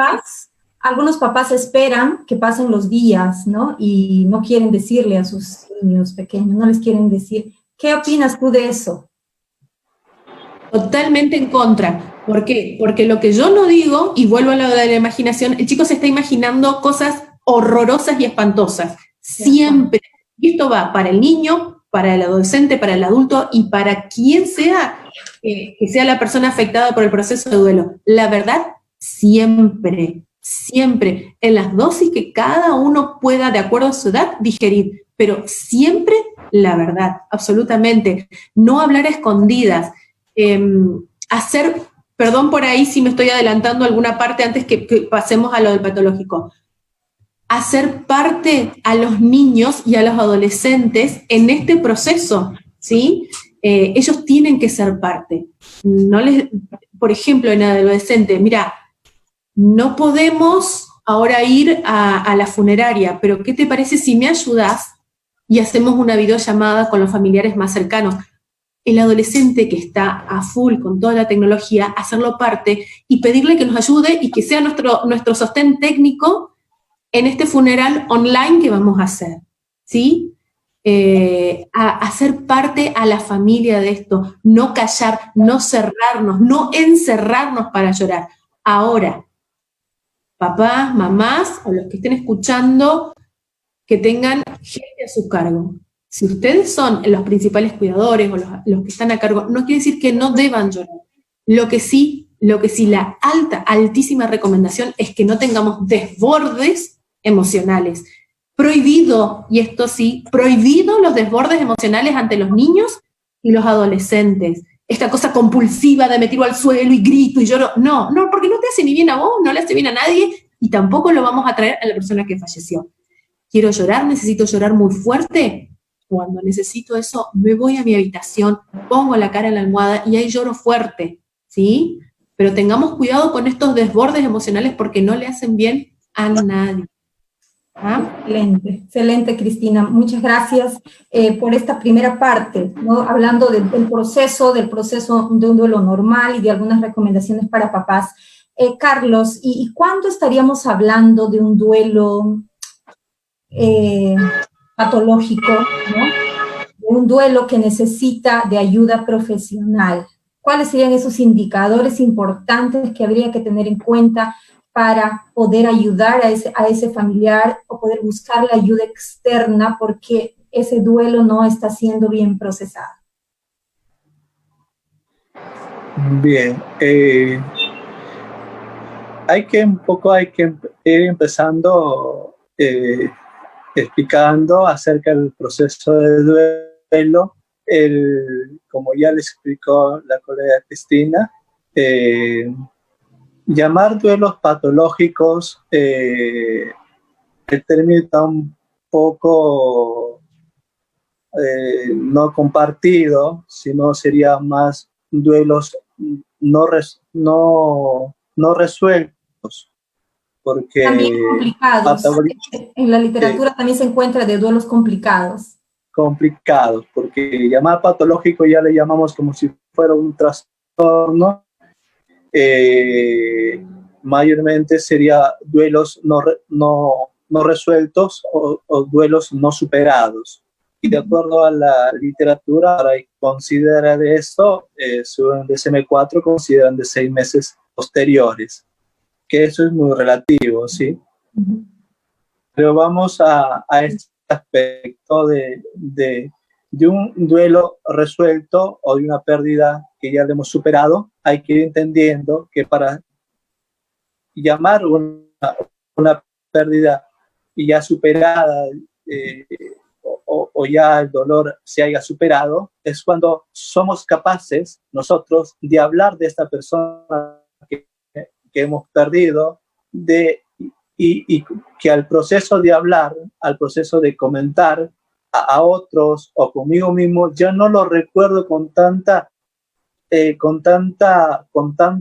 A: algunos papás esperan que pasen los días, ¿no? Y no quieren decirle a sus niños pequeños, no les quieren decir. ¿Qué opinas tú de eso?
B: Totalmente en contra. ¿Por qué? Porque lo que yo no digo, y vuelvo a lo de la imaginación, el chico se está imaginando cosas horrorosas y espantosas. Siempre. Y esto va para el niño, para el adolescente, para el adulto y para quien sea que sea la persona afectada por el proceso de duelo. La verdad, siempre, siempre, en las dosis que cada uno pueda, de acuerdo a su edad, digerir, pero siempre la verdad, absolutamente. No hablar a escondidas, perdón por ahí si me estoy adelantando alguna parte antes que pasemos a lo del patológico, hacer parte a los niños y a los adolescentes en este proceso, ¿sí? Ellos tienen que ser parte. Por ejemplo, en adolescente, mira, no podemos ahora ir a la funeraria, pero ¿qué te parece si me ayudas y hacemos una videollamada con los familiares más cercanos? El adolescente que está a full con toda la tecnología, hacerlo parte y pedirle que nos ayude y que sea nuestro sostén técnico en este funeral online que vamos a hacer, ¿sí? A hacer parte a la familia de esto, no callar, no cerrarnos, no encerrarnos para llorar. Ahora, papás, mamás o los que estén escuchando, que tengan gente a su cargo. Si ustedes son los principales cuidadores o los que están a cargo, no quiere decir que no deban llorar. Lo que sí, la altísima recomendación es que no tengamos desbordes emocionales. Prohibido, y esto sí, prohibido los desbordes emocionales ante los niños y los adolescentes. Esta cosa compulsiva de me tiro al suelo y grito y lloro. No, porque no te hace ni bien a vos, no le hace bien a nadie y tampoco lo vamos a traer a la persona que falleció. Quiero llorar, necesito llorar muy fuerte. Cuando necesito eso, me voy a mi habitación, pongo la cara en la almohada y ahí lloro fuerte, ¿sí? Pero tengamos cuidado con estos desbordes emocionales porque no le hacen bien a nadie.
A: ¿Ah? Excelente, Cristina. Muchas gracias por esta primera parte, ¿no? Hablando del proceso de un duelo normal y de algunas recomendaciones para papás. Carlos, ¿y cuándo estaríamos hablando de un duelo patológico, ¿no? De un duelo que necesita de ayuda profesional? ¿Cuáles serían esos indicadores importantes que habría que tener en cuenta para poder ayudar a ese familiar o poder buscar la ayuda externa porque ese duelo no está siendo bien procesado?
C: Bien, hay que ir empezando explicando acerca del proceso de duelo. Como ya le explicó la colega Cristina, llamar duelos patológicos, el término está un poco no compartido, sino sería más duelos no resueltos, porque
A: También complicados. En la literatura también se encuentra de duelos complicados.
C: Complicados, porque llamar patológico ya le llamamos como si fuera un trastorno. Mayormente sería duelos no resueltos o duelos no superados. Y de acuerdo a la literatura, para considerar esto, según el DSM-4, consideran de 6 meses posteriores, que eso es muy relativo, ¿sí? Pero vamos a este aspecto de un duelo resuelto o de una pérdida que ya le hemos superado. Hay que ir entendiendo que para llamar una pérdida ya superada o ya el dolor se haya superado, es cuando somos capaces nosotros de hablar de esta persona que hemos perdido, y que al proceso de hablar, al proceso de comentar a otros o conmigo mismo, ya no lo recuerdo con tanto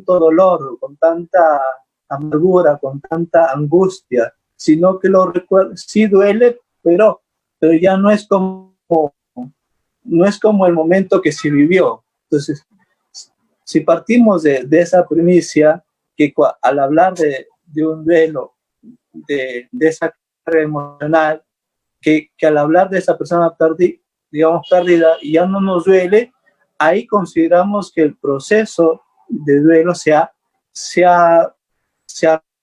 C: dolor, con tanta amargura, con tanta angustia, sino que lo recuerdo, sí duele, pero ya no es como el momento que se vivió. Entonces, si partimos de esa primicia, que al hablar de un duelo, de esa carga emocional, que al hablar de esa persona perdida, y ya no nos duele, ahí consideramos que el proceso de duelo se ha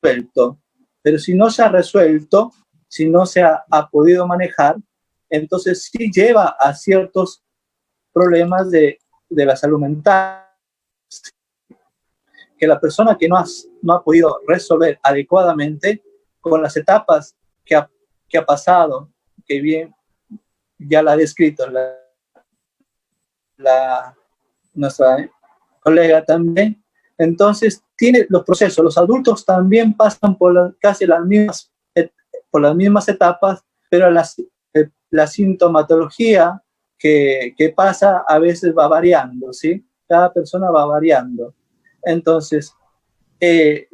C: resuelto. Pero si no se ha resuelto, si no se ha podido manejar, entonces sí lleva a ciertos problemas de la salud mental, que la persona que no ha podido resolver adecuadamente con las etapas que ha pasado, que bien ya la ha descrito nuestra colega también. Entonces, tiene los procesos. Los adultos también pasan por casi las mismas etapas, pero la sintomatología que pasa a veces va variando, ¿sí? Cada persona va variando. Entonces, si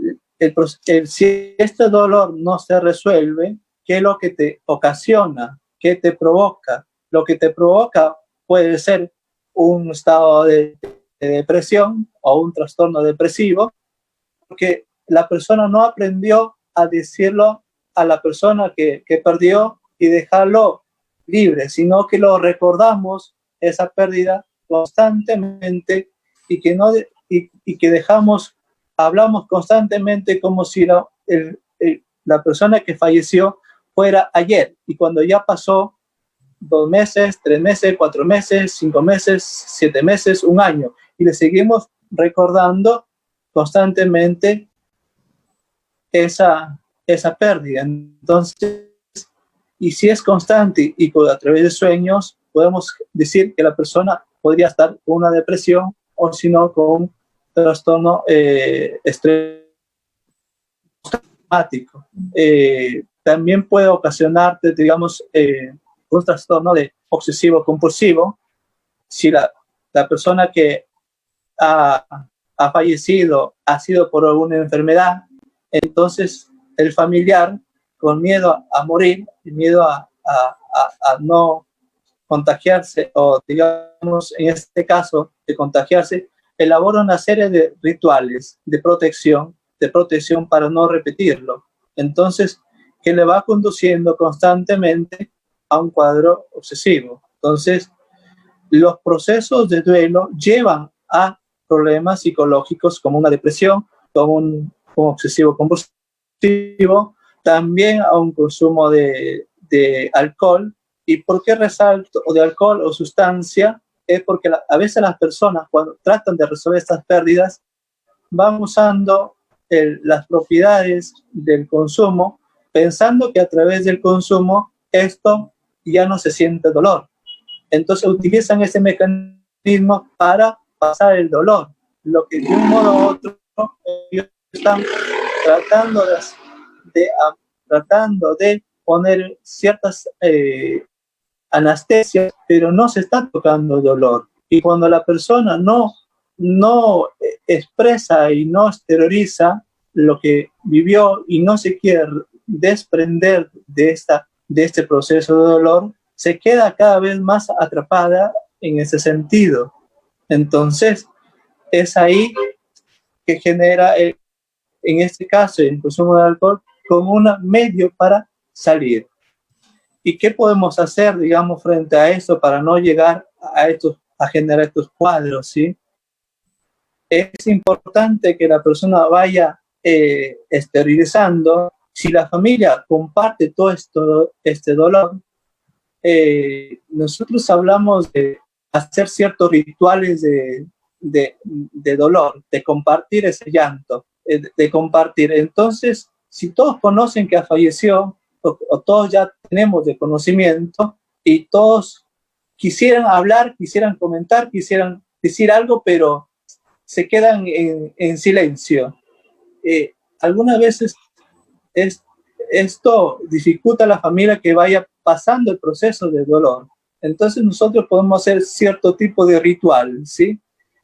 C: este dolor no se resuelve, ¿qué es lo que te ocasiona? ¿Qué te provoca? Lo que te provoca puede ser un estado de depresión o un trastorno depresivo, porque la persona no aprendió a decirlo a la persona que perdió y dejarlo libre, sino que lo recordamos, esa pérdida, constantemente, y que hablamos constantemente como si la persona que falleció fuera ayer, y cuando ya pasó 2 meses, 3 meses, 4 meses, 5 meses, 7 meses, 1 año, y le seguimos recordando constantemente esa pérdida. Entonces, y si es constante y a través de sueños, podemos decir que la persona podría estar con una depresión, o si no, con un trastorno estrés traumático. También puede ocasionarte, digamos, un trastorno de obsesivo compulsivo. Si la persona que ha fallecido ha sido por alguna enfermedad, entonces el familiar, con miedo a morir, miedo a no contagiarse, o digamos en este caso de contagiarse, elabora una serie de rituales de protección para no repetirlo. Entonces, que le va conduciendo constantemente a un cuadro obsesivo. Entonces, los procesos de duelo llevan a problemas psicológicos como una depresión, como un obsesivo compulsivo, también a un consumo de alcohol. ¿Y por qué resalto de alcohol o sustancia? Es porque a veces las personas, cuando tratan de resolver estas pérdidas, van usando las propiedades del consumo, pensando que a través del consumo esto ya no se siente dolor. Entonces utilizan ese mecanismo para pasar el dolor, lo que de un modo u otro ellos están tratando de poner ciertas anestesias, pero no se está tocando dolor. Y cuando la persona no expresa y no exterioriza lo que vivió y no se quiere desprender de este proceso de dolor, se queda cada vez más atrapada en ese sentido. Entonces, es ahí que genera, en este caso, el consumo de alcohol como un medio para salir. ¿Y qué podemos hacer, digamos, frente a eso para no llegar a generar estos cuadros, ¿sí? Es importante que la persona vaya esterilizando. Si la familia comparte todo este dolor, nosotros hablamos de hacer ciertos rituales de dolor, de compartir ese llanto, de compartir. Entonces, si todos conocen que falleció, o todos ya tenemos de conocimiento, y todos quisieran hablar, quisieran comentar, quisieran decir algo, pero se quedan en silencio. Algunas veces esto dificulta a la familia que vaya pasando el proceso de dolor. Entonces nosotros podemos hacer cierto tipo de ritual, ¿sí?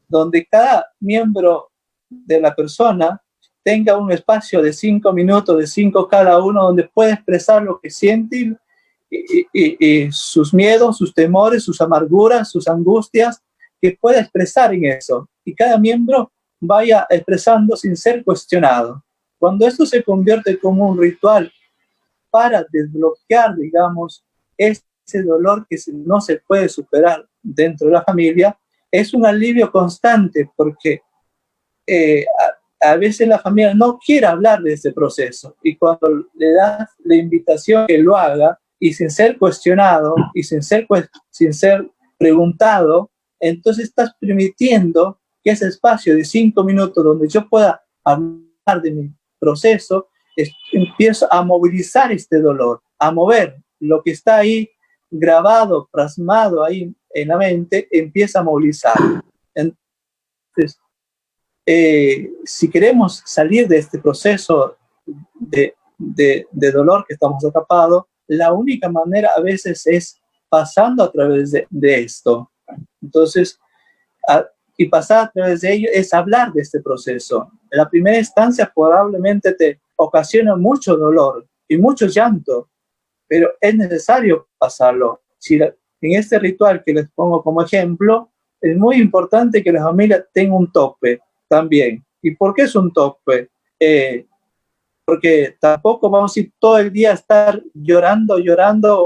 C: Donde cada miembro de la persona tenga un espacio de 5 minutos, de 5 cada uno, donde puede expresar lo que siente y sus miedos, sus temores, sus amarguras, sus angustias, que pueda expresar en eso. Y cada miembro vaya expresando sin ser cuestionado. Cuando esto se convierte como un ritual para desbloquear, digamos, ese dolor que no se puede superar dentro de la familia, es un alivio constante, porque a veces la familia no quiere hablar de ese proceso, y cuando le das la invitación que lo haga, y sin ser cuestionado, y sin ser preguntado, entonces estás permitiendo que ese espacio de 5 minutos donde yo pueda hablar de mi proceso, empiezo a movilizar este dolor, a mover lo que está ahí grabado, plasmado ahí en la mente, empieza a movilizar. Entonces, si queremos salir de este proceso de dolor que estamos atrapados, la única manera a veces es pasando a través de esto. Entonces, y pasar a través de ello es hablar de este proceso. En la primera instancia probablemente te ocasiona mucho dolor y mucho llanto, pero es necesario pasarlo. En este ritual que les pongo como ejemplo, es muy importante que la familia tenga un tope también. ¿Y por qué es un tope? Porque tampoco vamos a ir todo el día a estar llorando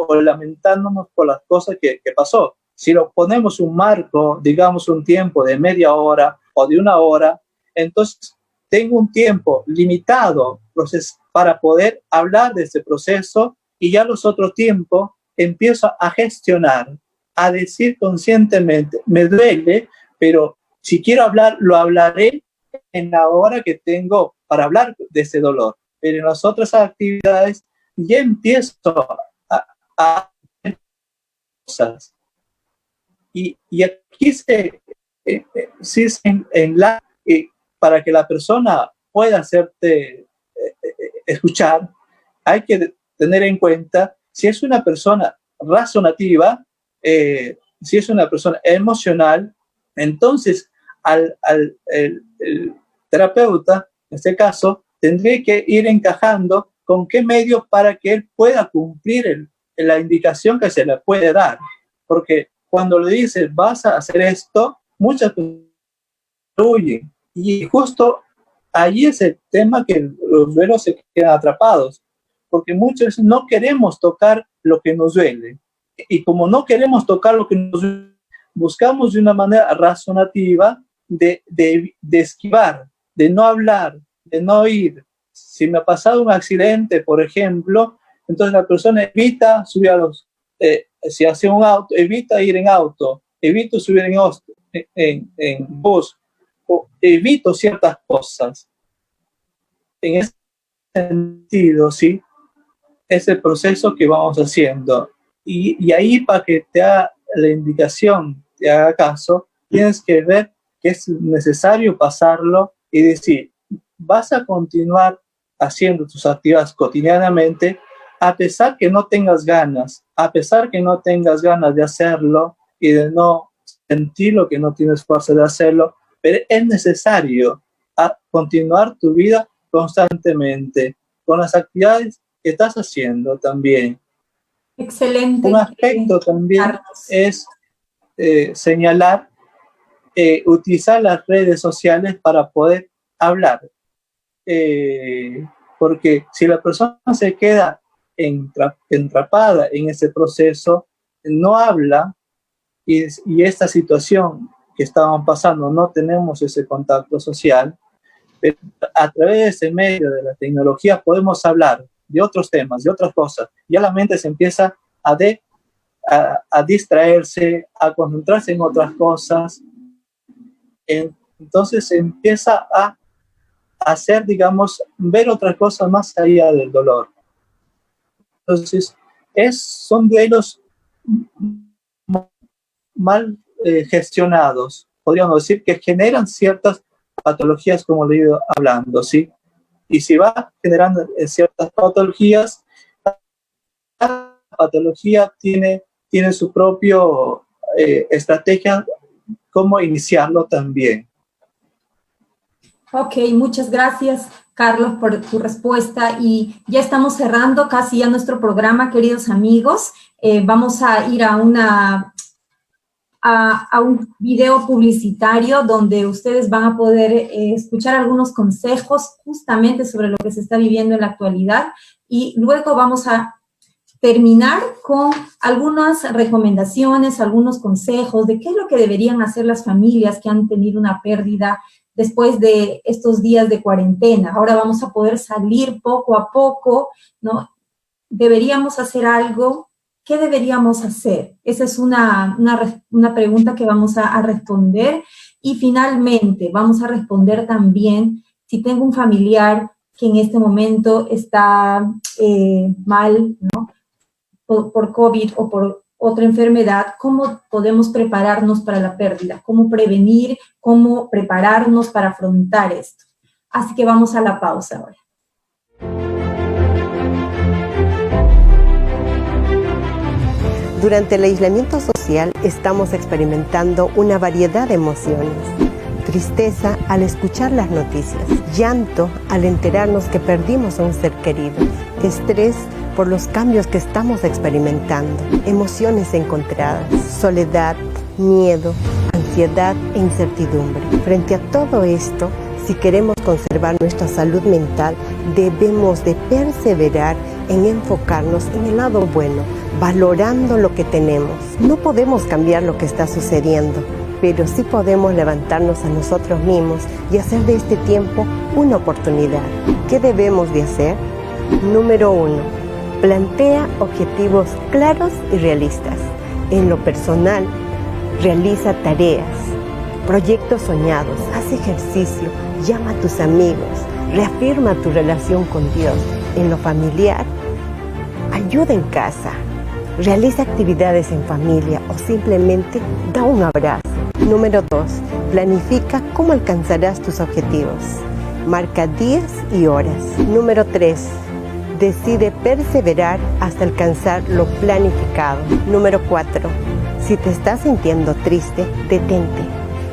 C: o lamentándonos por las cosas que pasó. Si lo ponemos un marco, digamos un tiempo de media hora o de 1 hora, entonces tengo un tiempo limitado para poder hablar de ese proceso, y ya los otros tiempos empiezo a gestionar, a decir conscientemente, me duele, pero si quiero hablar, lo hablaré en la hora que tengo para hablar de ese dolor. Pero en las otras actividades ya empiezo a hacer cosas. Y aquí se para que la persona pueda hacerte escuchar, hay que tener en cuenta si es una persona razonativa, si es una persona emocional, entonces el terapeuta, en este caso, tendría que ir encajando con qué medio para que él pueda cumplir la indicación que se le puede dar. Porque cuando le dices, vas a hacer esto, muchas personas huyen. Y justo allí es el tema, que los duelos se quedan atrapados. Porque muchos no queremos tocar lo que nos duele. Y como no queremos tocar lo que nos duele, buscamos de una manera razonativa de esquivar, de no hablar, de no ir. Si me ha pasado un accidente, por ejemplo, entonces la persona evita subir si hace un auto, evita ir en auto, evito subir en bus, o evito ciertas cosas. En ese sentido, ¿sí? Es el proceso que vamos haciendo. Y ahí, para que te haga la indicación, te haga caso, tienes que ver que es necesario pasarlo y decir, vas a continuar haciendo tus actividades cotidianamente, a pesar que no tengas ganas, a pesar que no tengas ganas de hacerlo y de no sentir lo que no tienes fuerza de hacerlo, pero es necesario continuar tu vida constantemente con las actividades que estás haciendo también.
A: Excelente.
C: Un aspecto también
A: Carlos.
C: es señalar, utilizar las redes sociales para poder hablar. Porque si la persona se queda entrapada en ese proceso, no habla, y esta situación que estaban pasando, no tenemos ese contacto social, pero a través de ese medio de la tecnología podemos hablar de otros temas, de otras cosas. Ya la mente se empieza a distraerse, a concentrarse en otras cosas. Entonces se empieza a hacer, digamos, ver otras cosas más allá del dolor. Entonces, son duelos mal gestionados, podríamos decir, que generan ciertas patologías, como lo he ido hablando, ¿sí? Y si va generando ciertas patologías, cada patología tiene su propio estrategia, cómo iniciarlo también.
A: Ok, muchas gracias, Carlos, por tu respuesta. Y ya estamos cerrando casi ya nuestro programa, queridos amigos. Vamos a ir a un video publicitario donde ustedes van a poder escuchar algunos consejos justamente sobre lo que se está viviendo en la actualidad, y luego vamos a terminar con algunas recomendaciones, algunos consejos de qué es lo que deberían hacer las familias que han tenido una pérdida después de estos días de cuarentena. Ahora vamos a poder salir poco a poco, ¿no? ¿Deberíamos hacer algo? ¿Qué deberíamos hacer? Esa es una pregunta que vamos a responder. Y finalmente vamos a responder también si tengo un familiar que en este momento está mal, ¿no? Por COVID o por otra enfermedad, ¿cómo podemos prepararnos para la pérdida? ¿Cómo prevenir? ¿Cómo prepararnos para afrontar esto? Así que vamos a la pausa ahora.
D: Durante el aislamiento social estamos experimentando una variedad de emociones. Tristeza al escuchar las noticias, llanto al enterarnos que perdimos a un ser querido, estrés por los cambios que estamos experimentando, emociones encontradas, soledad, miedo, ansiedad e incertidumbre. Frente a todo esto, si queremos conservar nuestra salud mental, debemos de perseverar en enfocarnos en el lado bueno, valorando lo que tenemos. No podemos cambiar lo que está sucediendo, pero sí podemos levantarnos a nosotros mismos y hacer de este tiempo una oportunidad. ¿Qué debemos de hacer? Número 1. Plantea objetivos claros y realistas. En lo personal, realiza tareas, proyectos soñados, haz ejercicio, llama a tus amigos, reafirma tu relación con Dios. En lo familiar, ayuda en casa, realiza actividades en familia o simplemente da un abrazo. Número 2. Planifica cómo alcanzarás tus objetivos. Marca días y horas. Número 3. Decide perseverar hasta alcanzar lo planificado. Número 4. Si te estás sintiendo triste, detente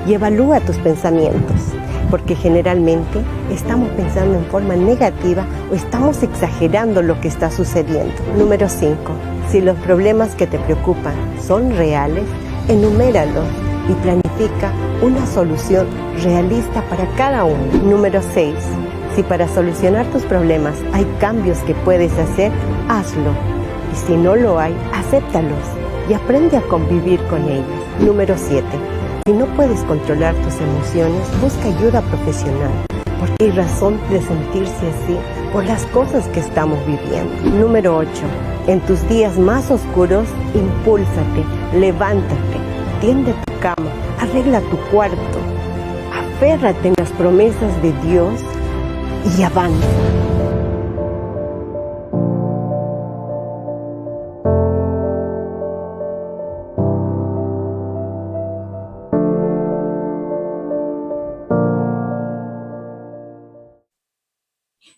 D: y evalúa tus pensamientos, porque generalmente estamos pensando en forma negativa o estamos exagerando lo que está sucediendo. Número 5. Si los problemas que te preocupan son reales, enuméralos y planifica una solución realista para cada uno. Número 6. Si para solucionar tus problemas hay cambios que puedes hacer, hazlo. Y si no lo hay, acéptalos y aprende a convivir con ellos. Número 7. Si no puedes controlar tus emociones, busca ayuda profesional, porque hay razón de sentirse así por las cosas que estamos viviendo. Número 8. En tus días más oscuros, impúlsate, levántate, tiende tu cama, arregla tu cuarto, aférrate en las promesas de Dios y avanza.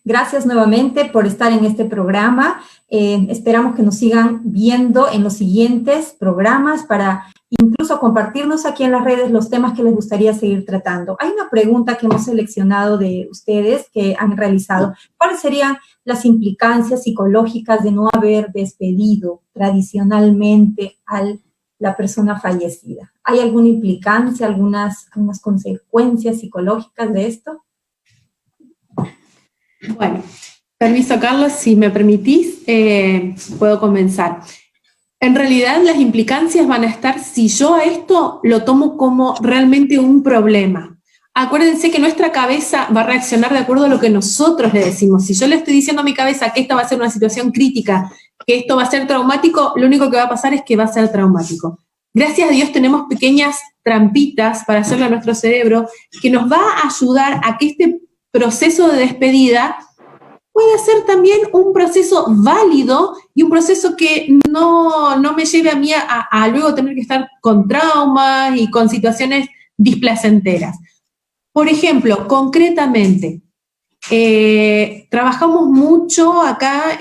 A: Gracias nuevamente por estar en este programa. Esperamos que nos sigan viendo en los siguientes programas para incluso compartirnos aquí en las redes los temas que les gustaría seguir tratando. Hay una pregunta que hemos seleccionado de ustedes que han realizado. ¿Cuáles serían las implicancias psicológicas de no haber despedido tradicionalmente a la persona fallecida? ¿Hay alguna implicancia, algunas consecuencias psicológicas de esto?
B: Bueno, permiso, Carlos, si me permitís, puedo comenzar. En realidad las implicancias van a estar si yo a esto lo tomo como realmente un problema. Acuérdense que nuestra cabeza va a reaccionar de acuerdo a lo que nosotros le decimos. Si yo le estoy diciendo a mi cabeza que esta va a ser una situación crítica, que esto va a ser traumático, lo único que va a pasar es que va a ser traumático. Gracias a Dios tenemos pequeñas trampitas para hacerle a nuestro cerebro que nos va a ayudar a que este proceso de despedida puede ser también un proceso válido y un proceso que no me lleve a mí a luego tener que estar con traumas y con situaciones displacenteras. Por ejemplo, concretamente, trabajamos mucho acá,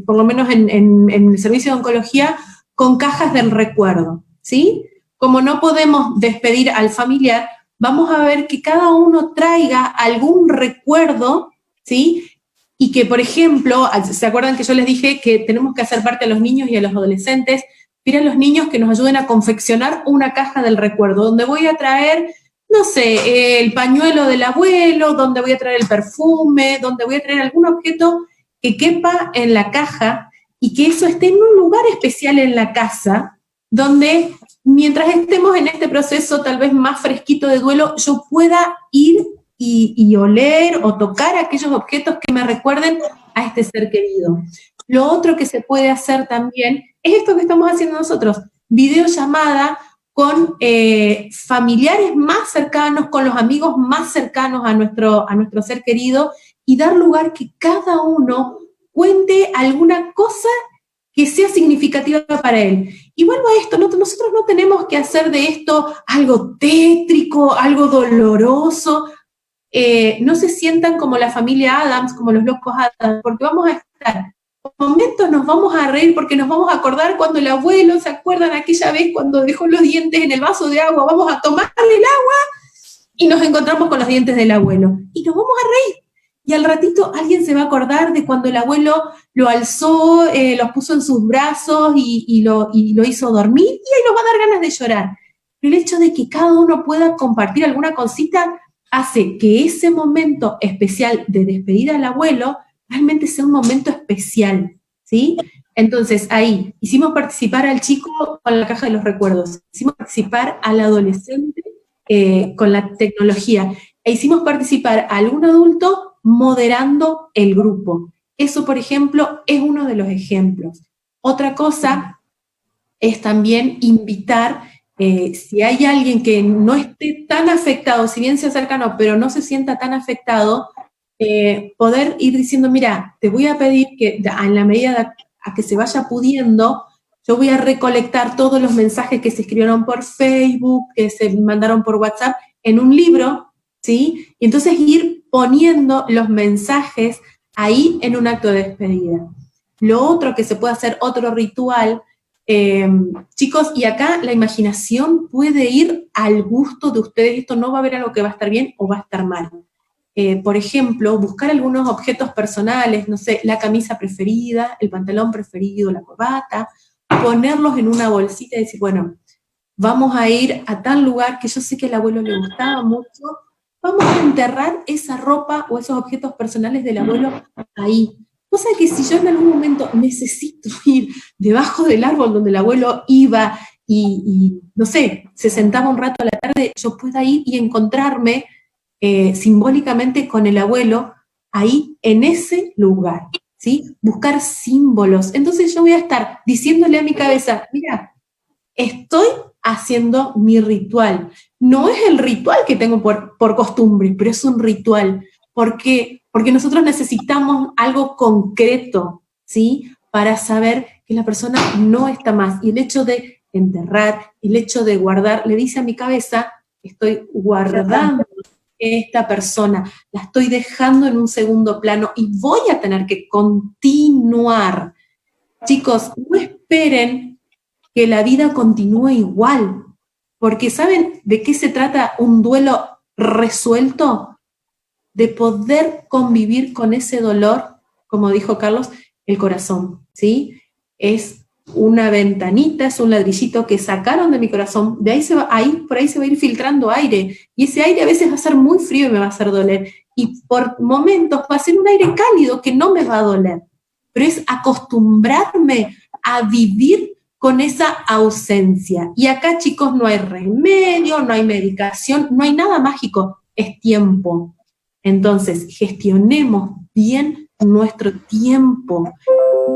B: por lo menos en el servicio de oncología, con cajas del recuerdo, ¿sí? Como no podemos despedir al familiar, vamos a ver que cada uno traiga algún recuerdo, ¿sí? Y que, por ejemplo, ¿se acuerdan que yo les dije que tenemos que hacer parte a los niños y a los adolescentes? Piden a los niños que nos ayuden a confeccionar una caja del recuerdo, donde voy a traer, no sé, el pañuelo del abuelo, donde voy a traer el perfume, donde voy a traer algún objeto que quepa en la caja y que eso esté en un lugar especial en la casa, donde mientras estemos en este proceso tal vez más fresquito de duelo, yo pueda ir y oler o tocar aquellos objetos que me recuerden a este ser querido. Lo otro que se puede hacer también es esto que estamos haciendo nosotros, videollamada con familiares más cercanos, con los amigos más cercanos a nuestro ser querido y dar lugar que cada uno cuente alguna cosa que sea significativa para él. Y vuelvo a esto, nosotros no tenemos que hacer de esto algo tétrico, algo doloroso. No se sientan como la familia Adams, como los locos Adams, porque vamos a estar, por momentos nos vamos a reír porque nos vamos a acordar cuando el abuelo, ¿se acuerdan aquella vez cuando dejó los dientes en el vaso de agua? Vamos a tomarle el agua y nos encontramos con los dientes del abuelo. Y nos vamos a reír. Y al ratito alguien se va a acordar de cuando el abuelo lo alzó, los puso en sus brazos y lo hizo dormir, y ahí nos va a dar ganas de llorar. Pero el hecho de que cada uno pueda compartir alguna cosita hace que ese momento especial de despedida al abuelo realmente sea un momento especial, ¿sí? Entonces ahí hicimos participar al chico con la caja de los recuerdos, hicimos participar al adolescente con la tecnología, e hicimos participar a algún adulto moderando el grupo. Eso, por ejemplo, es uno de los ejemplos. Otra cosa es también invitar, si hay alguien que no esté tan afectado, si bien sea cercano, pero no se sienta tan afectado, poder ir diciendo, mira, te voy a pedir que en la medida a que se vaya pudiendo, yo voy a recolectar todos los mensajes que se escribieron por Facebook, que se mandaron por WhatsApp, en un libro, ¿sí? Y entonces ir poniendo los mensajes ahí en un acto de despedida. Lo otro que se puede hacer, otro ritual, chicos, y acá la imaginación puede ir al gusto de ustedes, esto no va a haber algo que va a estar bien o va a estar mal. Por ejemplo, buscar algunos objetos personales, no sé, la camisa preferida, el pantalón preferido, la corbata, ponerlos en una bolsita y decir, bueno, vamos a ir a tal lugar que yo sé que al abuelo le gustaba mucho, vamos a enterrar esa ropa o esos objetos personales del abuelo ahí. Cosa que si yo en algún momento necesito ir debajo del árbol donde el abuelo iba y no sé, se sentaba un rato a la tarde, yo pueda ir y encontrarme simbólicamente con el abuelo ahí en ese lugar, ¿sí? Buscar símbolos. Entonces yo voy a estar diciéndole a mi cabeza, mira, estoy haciendo mi ritual. No es el ritual que tengo por costumbre, pero es un ritual. ¿Por qué? Porque nosotros necesitamos algo concreto, ¿sí? Para saber que la persona no está más. Y el hecho de enterrar, el hecho de guardar, le dice a mi cabeza, estoy guardando esta persona, la estoy dejando en un segundo plano y voy a tener que continuar. Chicos, no esperen que la vida continúe igual, porque ¿saben de qué se trata un duelo resuelto? De poder convivir con ese dolor, como dijo Carlos, el corazón, ¿sí? Es una ventanita, es un ladrillito que sacaron de mi corazón, de ahí por ahí se va a ir filtrando aire, y ese aire a veces va a ser muy frío y me va a hacer doler, y por momentos va a ser un aire cálido que no me va a doler, pero es acostumbrarme a vivir con esa ausencia. Y acá, chicos, no hay remedio, no hay medicación, no hay nada mágico, es tiempo. Entonces, gestionemos bien nuestro tiempo.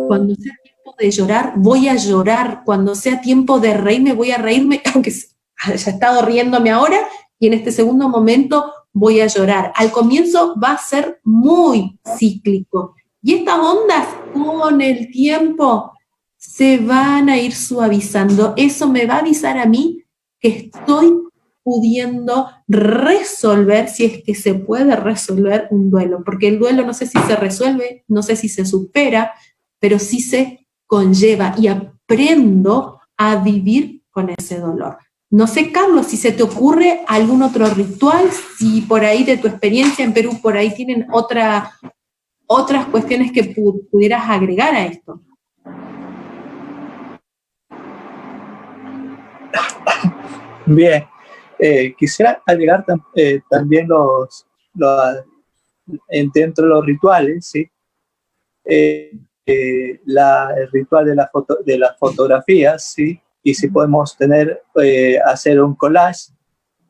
B: Cuando sea tiempo de llorar, voy a llorar. Cuando sea tiempo de reírme, voy a reírme, aunque haya estado riéndome ahora, y en este segundo momento voy a llorar. Al comienzo va a ser muy cíclico. Y estas ondas, con el tiempo, se van a ir suavizando. Eso me va a avisar a mí que estoy pudiendo resolver, si es que se puede resolver un duelo, porque el duelo no sé si se resuelve, no sé si se supera, pero sí se conlleva y aprendo a vivir con ese dolor. No sé, Carlos, si se te ocurre algún otro ritual, si por ahí de tu experiencia en Perú, por ahí tienen otras cuestiones que pudieras agregar a esto.
C: Bien. Quisiera agregar también dentro de los rituales, ¿sí? El ritual de las fotografías, ¿sí? Y si podemos hacer un collage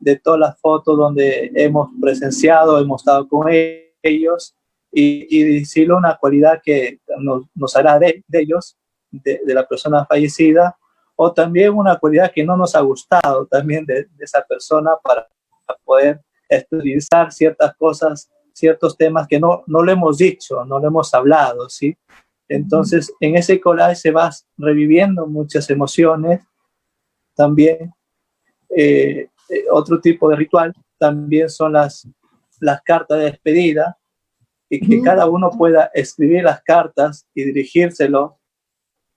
C: de todas las fotos donde hemos presenciado, hemos estado con ellos, y decirle una cualidad que nos hará de ellos, de la persona fallecida, o también una cualidad que no nos ha gustado también de esa persona, para poder utilizar ciertas cosas, ciertos temas que no le hemos dicho, no le hemos hablado, ¿sí? Entonces, en ese collage se va reviviendo muchas emociones. También otro tipo de ritual también son las cartas de despedida, y que cada uno pueda escribir las cartas y dirigírselo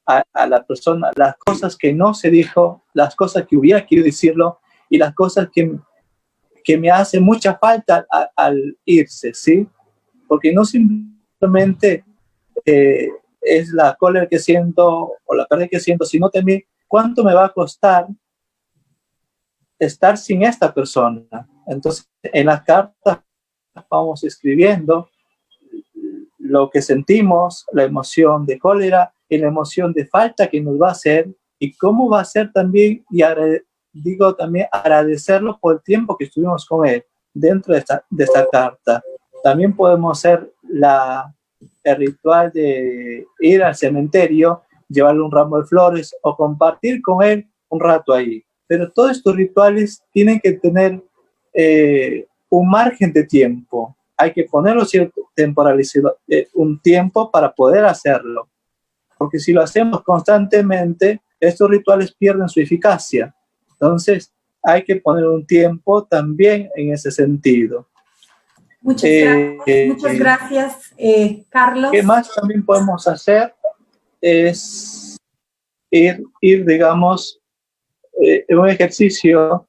C: a la persona, las cosas que no se dijo, las cosas que hubiera querido decirlo, y las cosas que me hace mucha falta al irse, ¿sí? Porque no simplemente es la cólera que siento o la pérdida que siento, sino también cuánto me va a costar estar sin esta persona. Entonces, en las cartas vamos escribiendo lo que sentimos, la emoción de cólera y la emoción de falta que nos va a hacer, y cómo va a ser también, y también agradecerlo por el tiempo que estuvimos con él dentro de esta carta. También podemos hacer el ritual de ir al cementerio, llevarle un ramo de flores o compartir con él un rato ahí. Pero todos estos rituales tienen que tener un margen de tiempo. Hay que ponerlo temporalizado, un tiempo para poder hacerlo. Porque si lo hacemos constantemente, estos rituales pierden su eficacia. Entonces, hay que poner un tiempo también en ese sentido.
A: Muchas gracias, Carlos.
C: ¿Qué más también podemos hacer? Es ir digamos, en un ejercicio,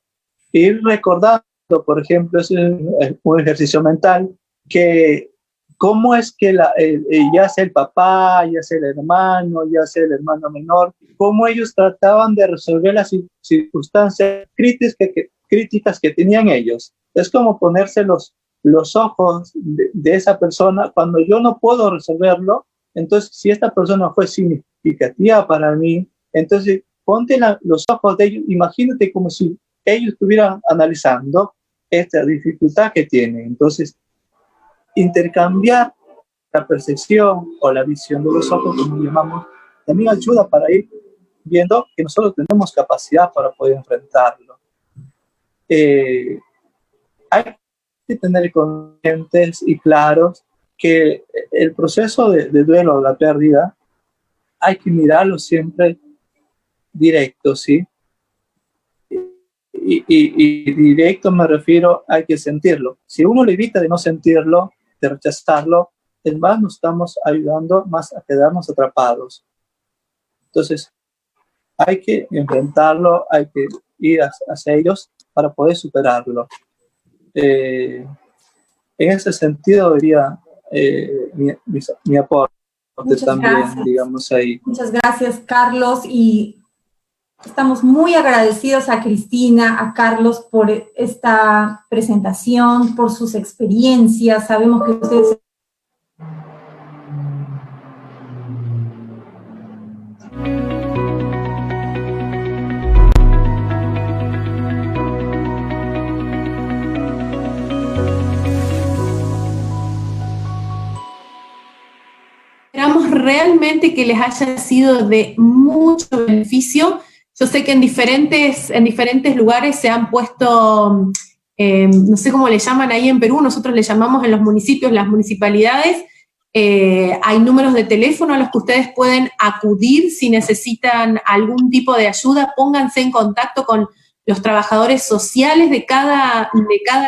C: ir recordando, por ejemplo, es un ejercicio mental, que cómo es que ya sea el papá, ya sea el hermano menor, cómo ellos trataban de resolver las circunstancias críticas que tenían ellos. Es como ponerse los ojos de esa persona cuando yo no puedo resolverlo. Entonces, si esta persona fue significativa para mí, entonces ponte los ojos de ellos, imagínate como si ellos estuvieran analizando esta dificultad que tienen. Entonces, intercambiar la percepción o la visión de los ojos, como llamamos, también ayuda para ir viendo que nosotros tenemos capacidad para poder enfrentarlo. Hay que tener conscientes y claros que el proceso de duelo, la pérdida, hay que mirarlo siempre directo, ¿sí? Y directo me refiero, hay que sentirlo. Si uno le evita de no sentirlo, de rechazarlo, es más, nos estamos ayudando más a quedarnos atrapados. Entonces, hay que enfrentarlo, hay que ir hacia ellos para poder superarlo. En ese sentido, diría mi aporte también,
A: gracias.
C: digamos ahí.
A: Muchas gracias, Carlos, y estamos muy agradecidos a Cristina, a Carlos por esta presentación, por sus experiencias. Sabemos que ustedes...
B: Esperamos realmente que les haya sido de mucho beneficio. Yo sé que en diferentes lugares se han puesto, no sé cómo le llaman ahí en Perú, nosotros le llamamos en los municipios, las municipalidades, hay números de teléfono a los que ustedes pueden acudir si necesitan algún tipo de ayuda. Pónganse en contacto con los trabajadores sociales de cada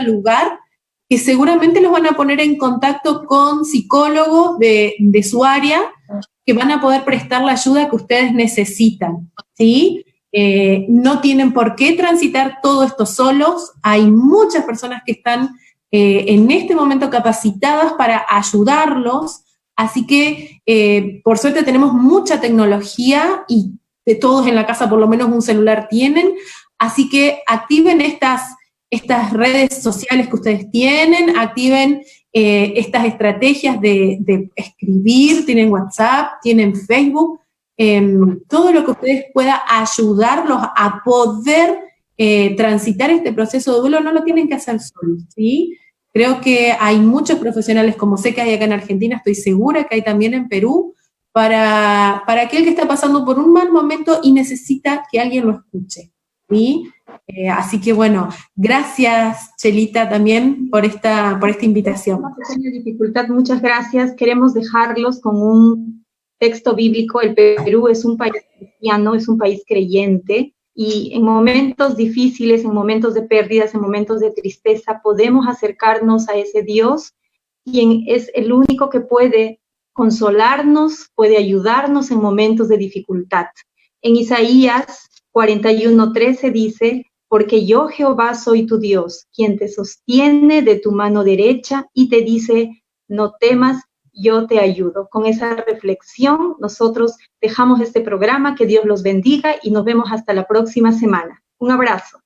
B: lugar, que seguramente los van a poner en contacto con psicólogos de su área, que van a poder prestar la ayuda que ustedes necesitan, ¿sí? No tienen por qué transitar todo esto solos. Hay muchas personas que están en este momento capacitadas para ayudarlos, así que por suerte tenemos mucha tecnología y de todos en la casa por lo menos un celular tienen, así que activen estas redes sociales que ustedes tienen, activen estas estrategias de escribir, tienen WhatsApp, tienen Facebook, todo lo que ustedes pueda ayudarlos a poder transitar este proceso de duelo. No lo tienen que hacer solos, ¿sí? Creo que hay muchos profesionales, como sé que hay acá en Argentina, estoy segura que hay también en Perú, para aquel que está pasando por un mal momento y necesita que alguien lo escuche, ¿sí? Así que bueno, gracias Chelita también por esta invitación.
E: Una pequeña dificultad, muchas gracias. Queremos dejarlos con un texto bíblico. El Perú es un país cristiano, es un país creyente, y en momentos difíciles, en momentos de pérdidas, en momentos de tristeza, podemos acercarnos a ese Dios, quien es el único que puede consolarnos, puede ayudarnos en momentos de dificultad. En Isaías 41:13 dice: porque yo, Jehová, soy tu Dios, quien te sostiene de tu mano derecha y te dice, no temas, yo te ayudo. Con esa reflexión, nosotros dejamos este programa. Que Dios los bendiga y nos vemos hasta la próxima semana. Un abrazo.